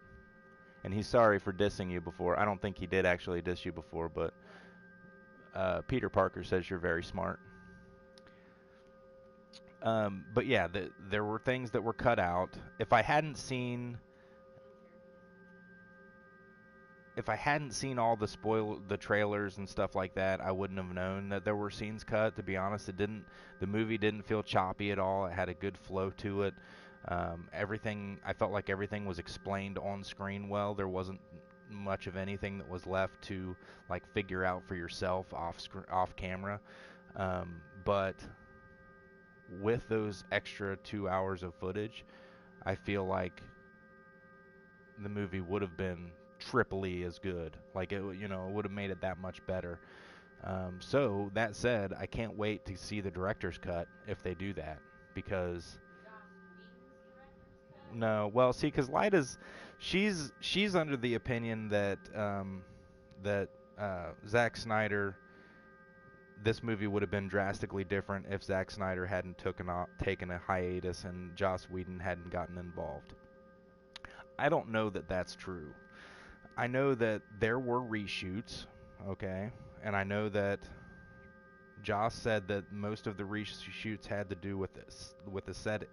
and he's sorry for dissing you before. I don't think he did actually diss you before, but Peter Parker says you're very smart. But yeah, there were things that were cut out. If I hadn't seen all the trailers and stuff like that, I wouldn't have known that there were scenes cut. To be honest, the movie didn't feel choppy at all. It had a good flow to it. I felt like everything was explained on screen well. There wasn't much of anything that was left to like figure out for yourself off camera. But with those extra 2 hours of footage, I feel like the movie would have been triply as good. Like it would have made it that much better. So that said, I can't wait to see the director's cut if they do that, because no, well, see, because Lyda's, she's under the opinion that Zack Snyder, this movie would have been drastically different if Zack Snyder hadn't taken a hiatus and Joss Whedon hadn't gotten involved. I don't know that that's true. I know that there were reshoots, okay, and I know that Joss said that most of the reshoots had to do with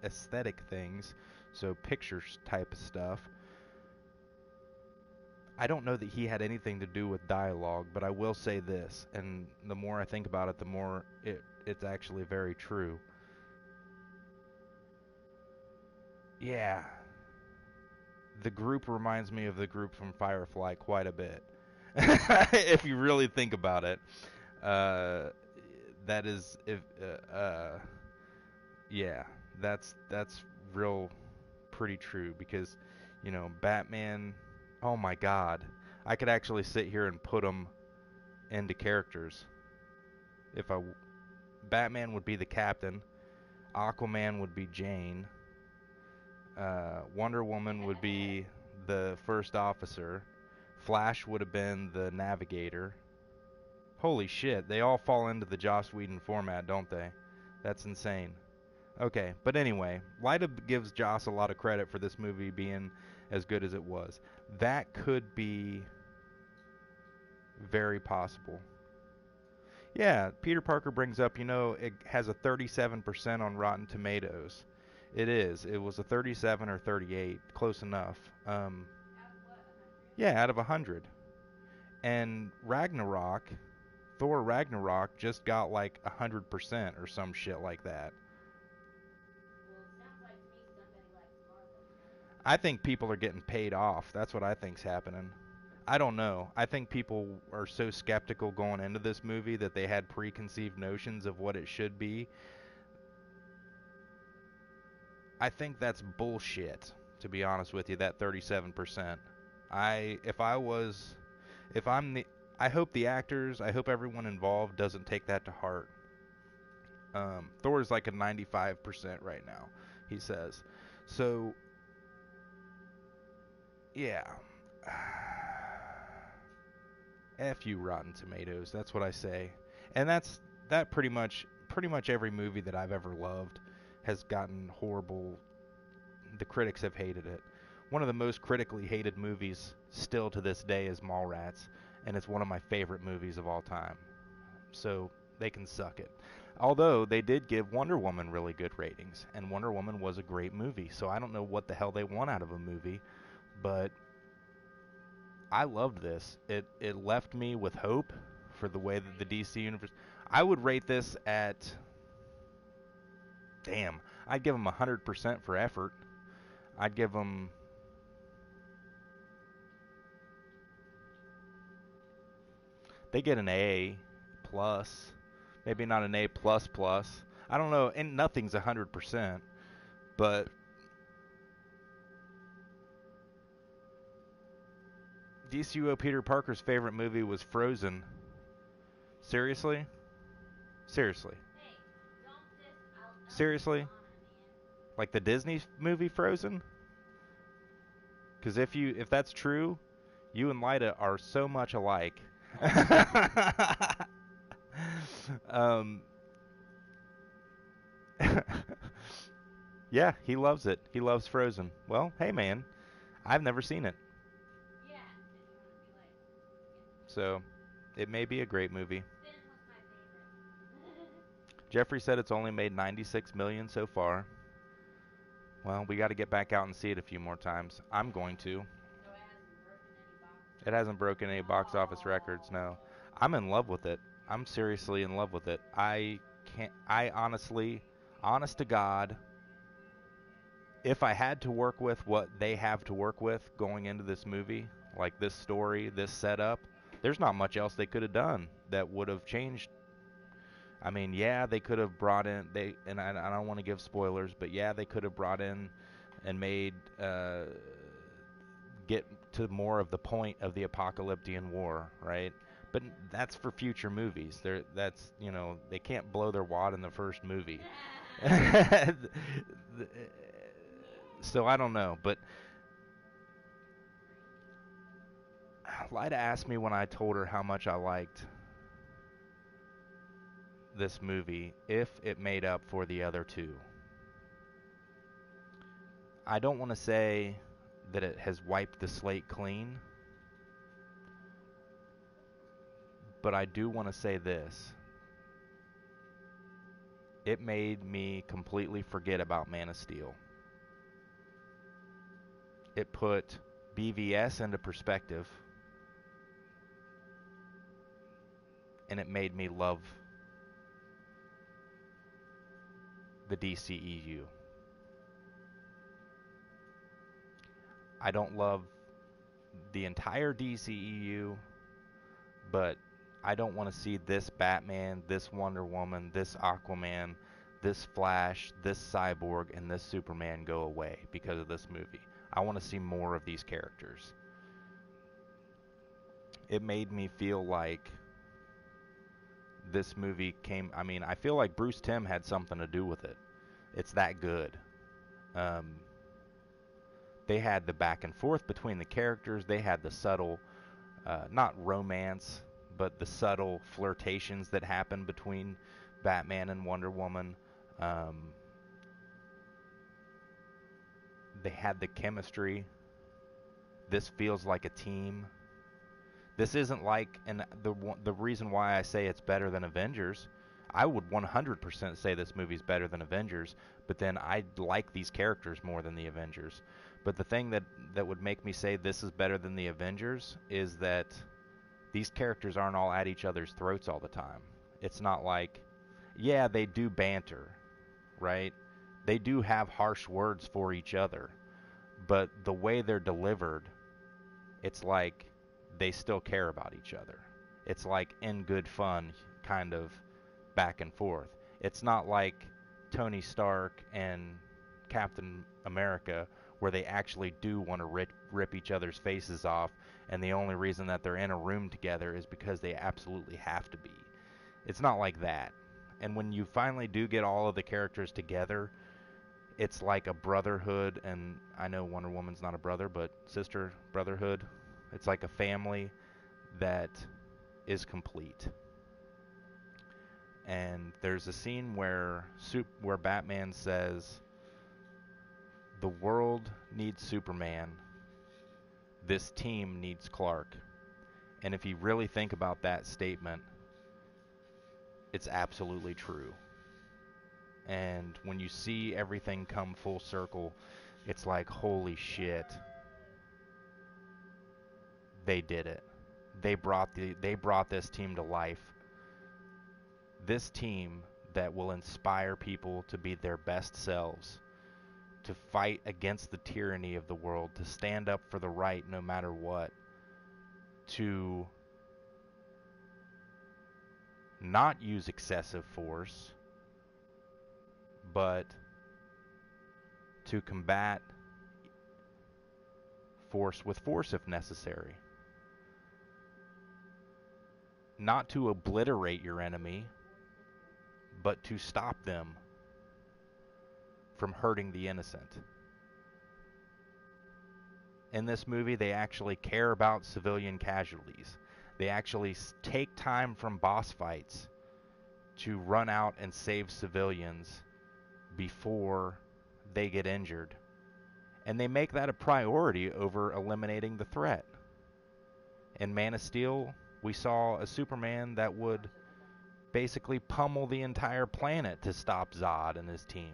aesthetic things, so pictures type of stuff. I don't know that he had anything to do with dialogue, but I will say this, and the more I think about it, the more it's actually very true. Yeah, the group reminds me of the group from Firefly quite a bit. If you really think about it, uh, that is if yeah, that's real pretty true because Batman. Oh my God, I could actually sit here and put them into characters. If I Batman would be the captain, Aquaman would be Jane, Wonder Woman would be the first officer, Flash would have been the navigator. Holy shit, they all fall into the Joss Whedon format, don't they? That's insane. Okay, but anyway, Lyda gives Joss a lot of credit for this movie being as good as it was. That could be very possible. Yeah, Peter Parker brings up, it has a 37% on Rotten Tomatoes. It is. It was a 37 or 38, close enough. Yeah, out of 100. And Thor Ragnarok just got like 100% or some shit like that. I think people are getting paid off. That's what I think's happening. I don't know. I think people are so skeptical going into this movie that they had preconceived notions of what it should be. I think that's bullshit, to be honest with you, that 37%. I if I was if I'm the I hope the actors, I hope everyone involved doesn't take that to heart. Thor's like a 95% right now, he says. So, yeah. F you, Rotten Tomatoes. That's what I say. And that pretty much every movie that I've ever loved has gotten horrible. The critics have hated it. One of the most critically hated movies still to this day is Mallrats, and it's one of my favorite movies of all time. So they can suck it. Although they did give Wonder Woman really good ratings, and Wonder Woman was a great movie. So I don't know what the hell they want out of a movie, but I loved this. It left me with hope for the way that the DC universe. I would rate this at, damn, I'd give them 100% for effort. I'd give them, they get an A plus, maybe not an A plus plus. I don't know, and nothing's 100%, but DCUO Peter Parker's favorite movie was Frozen. Seriously? Seriously? Hey, don't diss Seriously? Anna, man. Like the Disney movie Frozen? Because if that's true, you and Lyda are so much alike. um, yeah, he loves it. He loves Frozen. Well, hey man, I've never seen it, Yeah, and you want to be like, so it may be a great movie. Finn was my favorite. Jeffrey said it's only made 96 million so far. Well, we got to get back out and see it a few more times. I'm going to. So it hasn't broken any boxes. It hasn't broken any box office records, no. I'm in love with it. I'm seriously in love with it. I honestly, honest to God, if I had to work with what they have to work with going into this movie, like this story, this setup, there's not much else they could have done that would have changed. I mean, yeah, they could have brought in, and I don't want to give spoilers, but yeah, they could have brought in and made, get to more of the point of the Apocalyptian War, right? But that's for future movies. They can't blow their wad in the first movie. So I don't know, but Lyda asked me when I told her how much I liked this movie if it made up for the other two. I don't want to say that it has wiped the slate clean, but I do want to say this. It made me completely forget about Man of Steel. It put BVS into perspective, and it made me love the DCEU. I don't love the entire DCEU, but I don't want to see this Batman, this Wonder Woman, this Aquaman, this Flash, this Cyborg, and this Superman go away because of this movie. I want to see more of these characters. It made me feel like this movie I feel like Bruce Timm had something to do with it. It's that good. They had the back and forth between the characters. They had the subtle, not romance, but the subtle flirtations that happen between Batman and Wonder Woman. They had the chemistry. This feels like a team. This isn't like, and the reason why I say it's better than Avengers, I would 100% say this movie's better than Avengers, but then I like these characters more than the Avengers. But the thing that would make me say this is better than the Avengers is that these characters aren't all at each other's throats all the time. It's not like, yeah, they do banter, right? They do have harsh words for each other, but the way they're delivered, it's like they still care about each other. It's like in good fun kind of back and forth. It's not like Tony Stark and Captain America where they actually do want to rip each other's faces off, and the only reason that they're in a room together is because they absolutely have to be. It's not like that. And when you finally do get all of the characters together, it's like a brotherhood, and I know Wonder Woman's not a brother, but sister brotherhood. It's like a family that is complete. And there's a scene where Batman says, "The world needs Superman. This team needs Clark." And if you really think about that statement, it's absolutely true. And when you see everything come full circle, it's like, holy shit. They did it. They brought this team to life. This team that will inspire people to be their best selves, to fight against the tyranny of the world, to stand up for the right no matter what, to not use excessive force, but to combat force with force if necessary. not to obliterate your enemy, but to stop them from hurting the innocent. In this movie, they actually care about civilian casualties. They actually take time from boss fights to run out and save civilians before they get injured. And they make that a priority over eliminating the threat. In Man of Steel, we saw a Superman that would basically pummel the entire planet to stop Zod and his team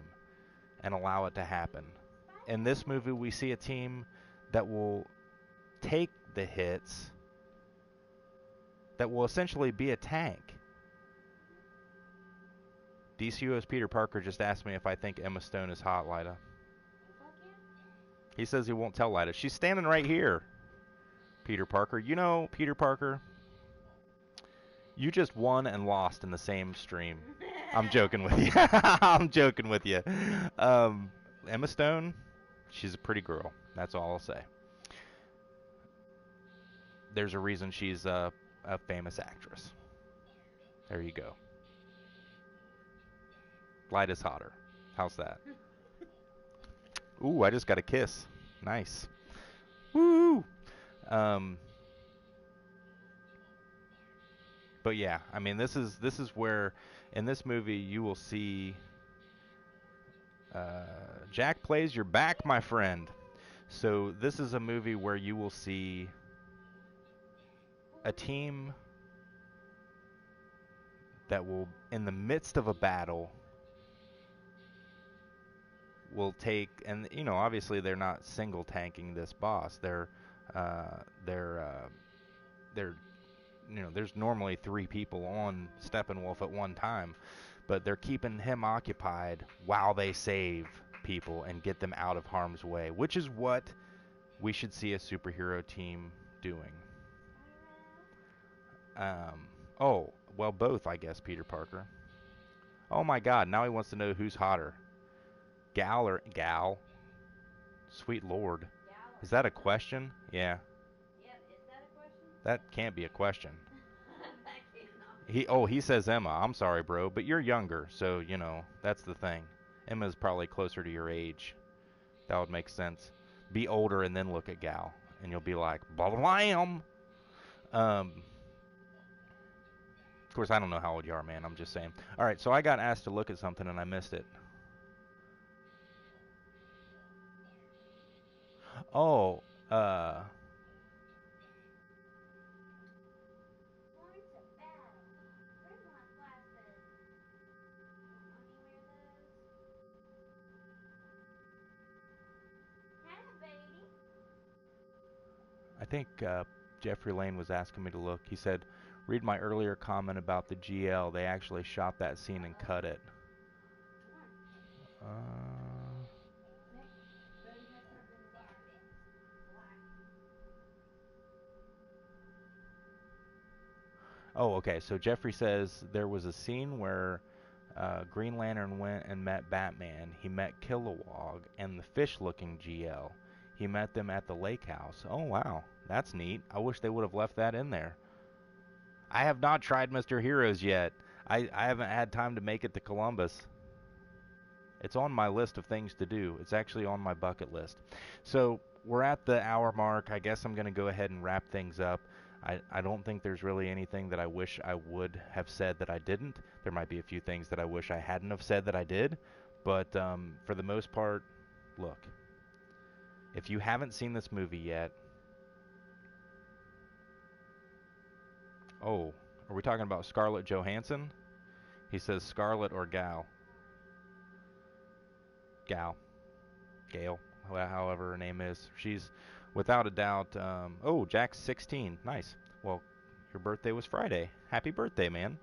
and allow it to happen. In this movie, we see a team that will take the hits, that will essentially be a tank. DCU's Peter Parker just asked me if I think Emma Stone is hot, Lyda. He says he won't tell Lyda. She's standing right here, Peter Parker. You know, Peter Parker, you just won and lost in the same stream. I'm joking with you. I'm joking with you. Emma Stone, she's a pretty girl. That's all I'll say. There's a reason she's a famous actress. There you go. Lyda's hotter. How's that? Ooh, I just got a kiss. Nice. Woo! But yeah, I mean, this is where in this movie you will see Jack plays your back, my friend. So this is a movie where you will see a team that will, in the midst of a battle, will take, and you know, obviously they're not single tanking this boss. They're you know, there's normally 3 people on Steppenwolf at one time, but they're keeping him occupied while they save people and get them out of harm's way, which is what we should see a superhero team doing. Oh, well, both, I guess, Peter Parker. Oh my God, now he wants to know who's hotter. Gal or Gal? Sweet Lord. Is that a question? Yeah. Yeah, is that a question? That can't be a question. That cannot. He says Emma. I'm sorry, bro, but you're younger, so, you know, that's the thing. Emma's probably closer to your age. That would make sense. Be older and then look at Gal, and you'll be like, blam. Of course, I don't know how old you are, man. I'm just saying. All right, so I got asked to look at something, and I missed it. Oh, Going to battle. Where's my glasses? Let me wear those. Hello, baby. I think Jeffrey Lane was asking me to look. He said, read my earlier comment about the GL. They actually shot that scene and cut it. Oh, okay. So Jeffrey says there was a scene where Green Lantern went and met Batman. He met Kilowog and the fish-looking GL. He met them at the lake house. Oh, wow. That's neat. I wish they would have left that in there. I have not tried Mr. Heroes yet. I haven't had time to make it to Columbus. It's on my list of things to do. It's actually on my bucket list. So we're at the hour mark. I guess I'm going to go ahead and wrap things up. I don't think there's really anything that I wish I would have said that I didn't. There might be a few things that I wish I hadn't have said that I did. But for the most part, look. If you haven't seen this movie yet... Oh, are we talking about Scarlett Johansson? He says Scarlett or Gal. Gal. Gail, however her name is. She's, without a doubt... oh, Jack's 16. Nice. Well, your birthday was Friday. Happy birthday, man.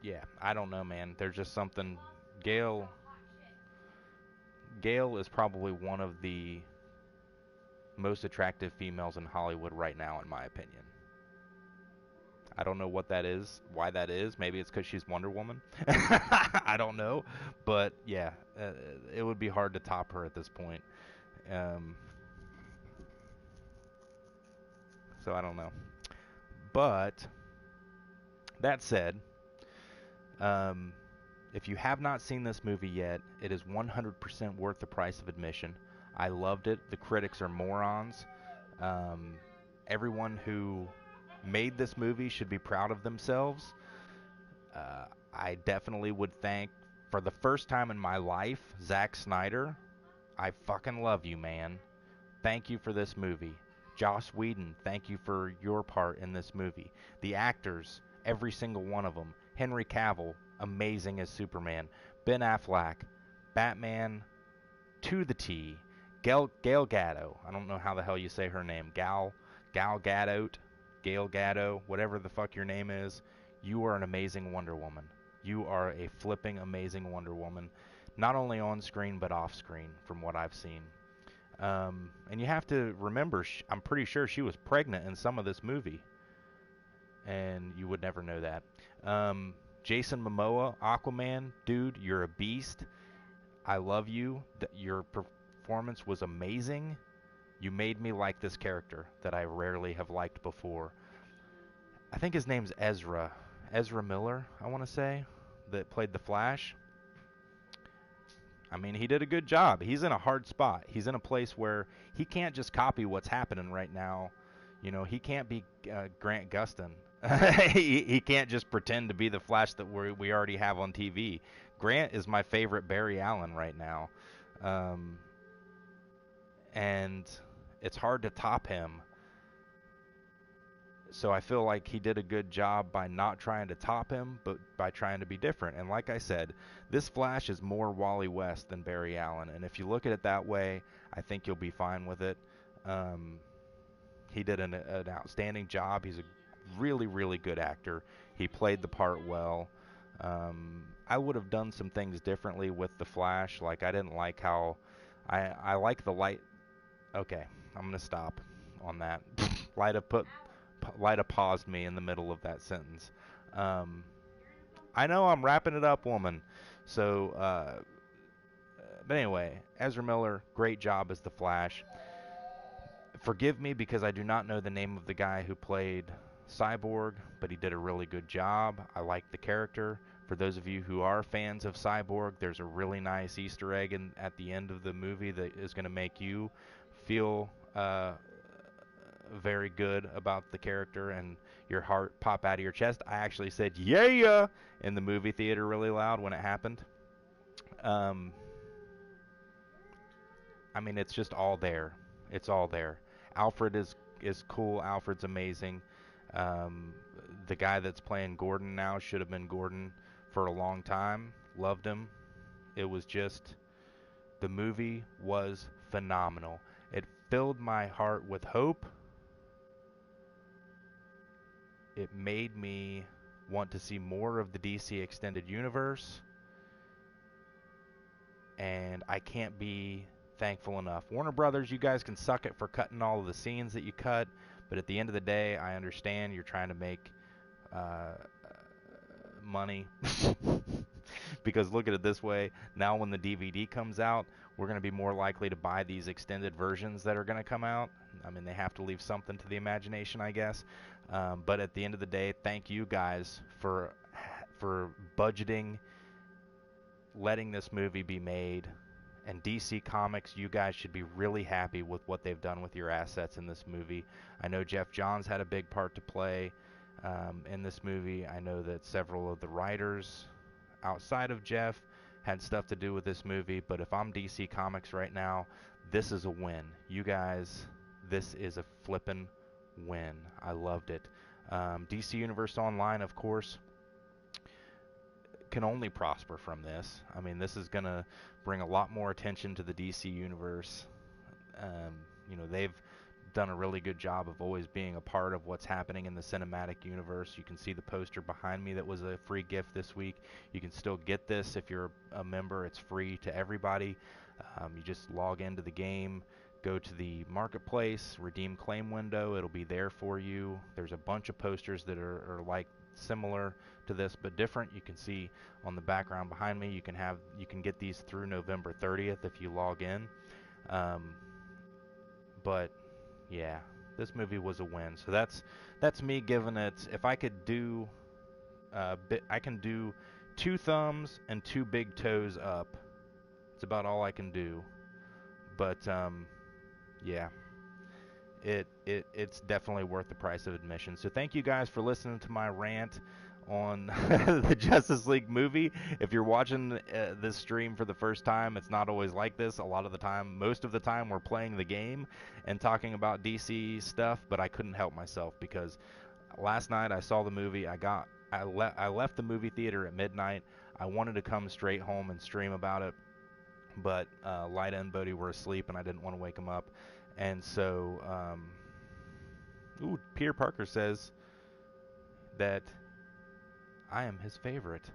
Yeah, I don't know, man. There's just something... Gail is probably one of the most attractive females in Hollywood right now, in my opinion. I don't know what that is, why that is. Maybe it's because she's Wonder Woman. I don't know. But, yeah, it would be hard to top her at this point. so I don't know. But that said, um, if you have not seen this movie yet, it is 100% worth the price of admission. I loved it. The critics are morons. Um, Everyone who made this movie should be proud of themselves. I definitely would thank, for the first time in my life, Zack Snyder. I fucking love you, man. Thank you for this movie. Joss Whedon, thank you for your part in this movie. The actors, every single one of them. Henry Cavill, amazing as Superman. Ben Affleck, Batman to the T. Gal Gadot, I don't know how the hell you say her name. Gal Gadot, Gal Gadot, whatever the fuck your name is. You are an amazing Wonder Woman. You are a flipping amazing Wonder Woman. Not only on screen, but off screen, from what I've seen. And you have to remember, I'm pretty sure she was pregnant in some of this movie. And you would never know that. Jason Momoa, Aquaman, dude, you're a beast. I love you. Your performance was amazing. You made me like this character that I rarely have liked before. I think his name's Ezra Miller, I want to say, that played the Flash. I mean, he did a good job. He's in a hard spot. He's in a place where he can't just copy what's happening right now. You know, he can't be Grant Gustin. He can't just pretend to be the Flash that we already have on TV. Grant is my favorite Barry Allen right now. And it's hard to top him. So I feel like he did a good job by not trying to top him, but by trying to be different. And like I said, this Flash is more Wally West than Barry Allen. And if you look at it that way, I think you'll be fine with it. He did an outstanding job. He's a really, really good actor. He played the part well. I would have done some things differently with the Flash. Like, I didn't like how... I like the light... Okay, I'm going to stop on that. Lyda paused me in the middle of that sentence. I know I'm wrapping it up, woman. So, but anyway, Ezra Miller, great job as the Flash. Forgive me because I do not know the name of the guy who played Cyborg, but he did a really good job. I like the character. For those of you who are fans of Cyborg, there's a really nice Easter egg at the end of the movie that is going to make you feel very good about the character and your heart pop out of your chest. I actually said yeah in the movie theater really loud when it happened. I mean, it's just all there. It's all there. Alfred is cool. Alfred's amazing. The guy that's playing Gordon now should have been Gordon for a long time. Loved him. It was just, the movie was phenomenal. It filled my heart with hope. It made me want to see more of the DC Extended Universe. And I can't be thankful enough. Warner Brothers, you guys can suck it for cutting all of the scenes that you cut, but at the end of the day, I understand you're trying to make money. Because look at it this way, now when the DVD comes out, we're going to be more likely to buy these extended versions that are going to come out. I mean, they have to leave something to the imagination, I guess. But at the end of the day, thank you guys for budgeting, letting this movie be made. And DC Comics, you guys should be really happy with what they've done with your assets in this movie. I know Geoff Johns had a big part to play in this movie. I know that several of the writers outside of Jeff had stuff to do with this movie. But if I'm DC Comics right now, this is a win. You guys, this is a flippin' win. I loved it. DC Universe Online, of course, can only prosper from this. I mean, this is going to bring a lot more attention to the DC Universe. You know, they've done a really good job of always being a part of what's happening in the cinematic universe. You can see the poster behind me that was a free gift this week. You can still get this if you're a member. It's free to everybody. You just log into the game, go to the marketplace, redeem claim window. It'll be there for you. There's a bunch of posters that are like similar to this but different. You can see on the background behind me, you can get these through November 30th if you log in. But yeah, This movie was a win. So that's me giving it. If I could do, I can do 2 thumbs and 2 big toes up. It's about all I can do. But yeah, it's definitely worth the price of admission. So thank you guys for listening to my rant on the Justice League movie. If you're watching this stream for the first time, it's not always like this. A lot of the time, most of the time, we're playing the game and talking about DC stuff, but I couldn't help myself because last night I saw the movie. I left the movie theater at midnight. I wanted to come straight home and stream about it, but Lyda and Bodhi were asleep and I didn't want to wake them up. And so, Peter Parker says that I am his favorite.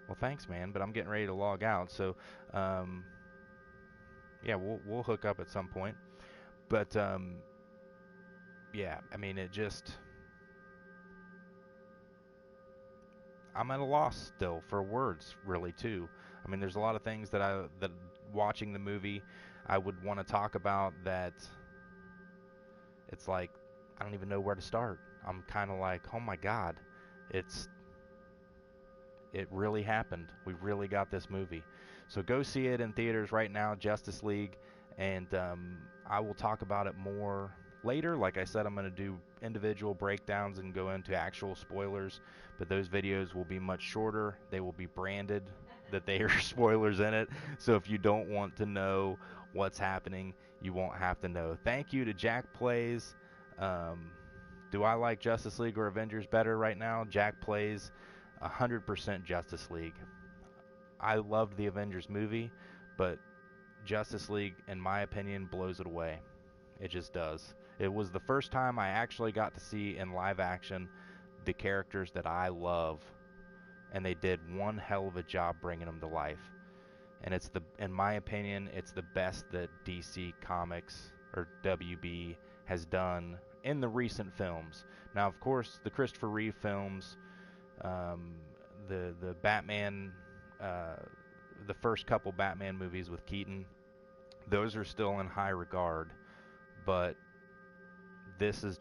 Well, thanks, man, but I'm getting ready to log out. So, yeah, we'll hook up at some point. But, yeah, I mean, I'm at a loss still for words, really, too. I mean, there's a lot of things that watching the movie, I would want to talk about that it's like, I don't even know where to start. I'm kind of like, oh my God, it really happened. We really got this movie. So go see it in theaters right now, Justice League, and I will talk about it more later. Like I said, I'm going to do individual breakdowns and go into actual spoilers, but those videos will be much shorter. They will be branded that they are spoilers in it. So if you don't want to know what's happening, you won't have to know. Thank you to Jack Plays. Do I like Justice League or Avengers better right now? Jack Plays 100% Justice League. I loved the Avengers movie, but Justice League, in my opinion, blows it away. It just does. It was the first time I actually got to see in live action the characters that I love, and they did one hell of a job bringing them to life. And in my opinion, it's the best that DC Comics or WB has done in the recent films. Now, of course, the Christopher Reeve films, the Batman, the first couple Batman movies with Keaton, those are still in high regard. But this is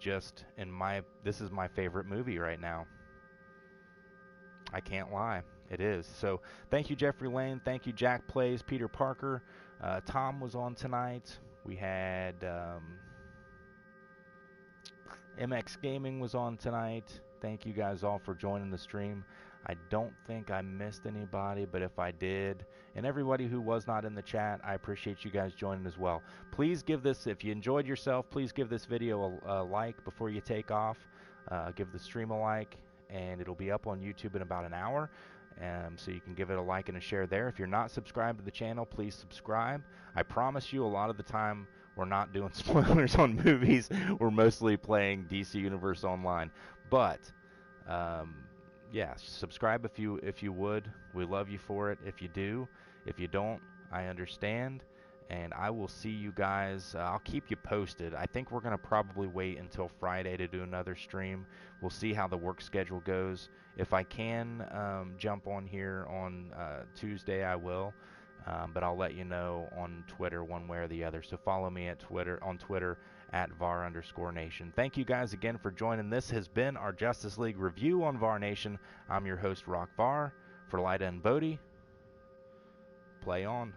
my favorite movie right now. I can't lie. It is. So thank you, Jeffrey Lane. Thank you, Jack Plays, Peter Parker. Tom was on tonight. We had MX Gaming was on tonight. Thank you guys all for joining the stream. I don't think I missed anybody, but if I did, and everybody who was not in the chat, I appreciate you guys joining as well. Please give this, if you enjoyed yourself, please give this video a like before you take off. Give the stream a like, and it'll be up on YouTube in about an hour. So you can give it a like and a share there. If you're not subscribed to the channel, please subscribe. I promise you, a lot of the time, we're not doing spoilers on movies. We're mostly playing DC Universe Online. But, yeah, subscribe if you would. We love you for it if you do. If you don't, I understand. And I will see you guys. I'll keep you posted. I think we're going to probably wait until Friday to do another stream. We'll see how the work schedule goes. If I can jump on here on Tuesday, I will. But I'll let you know on Twitter one way or the other. So follow me on Twitter at VAR_Nation. Thank you guys again for joining. This has been our Justice League review on VAR Nation. I'm your host, Rock VAR. For Lyda and Bodhi, play on.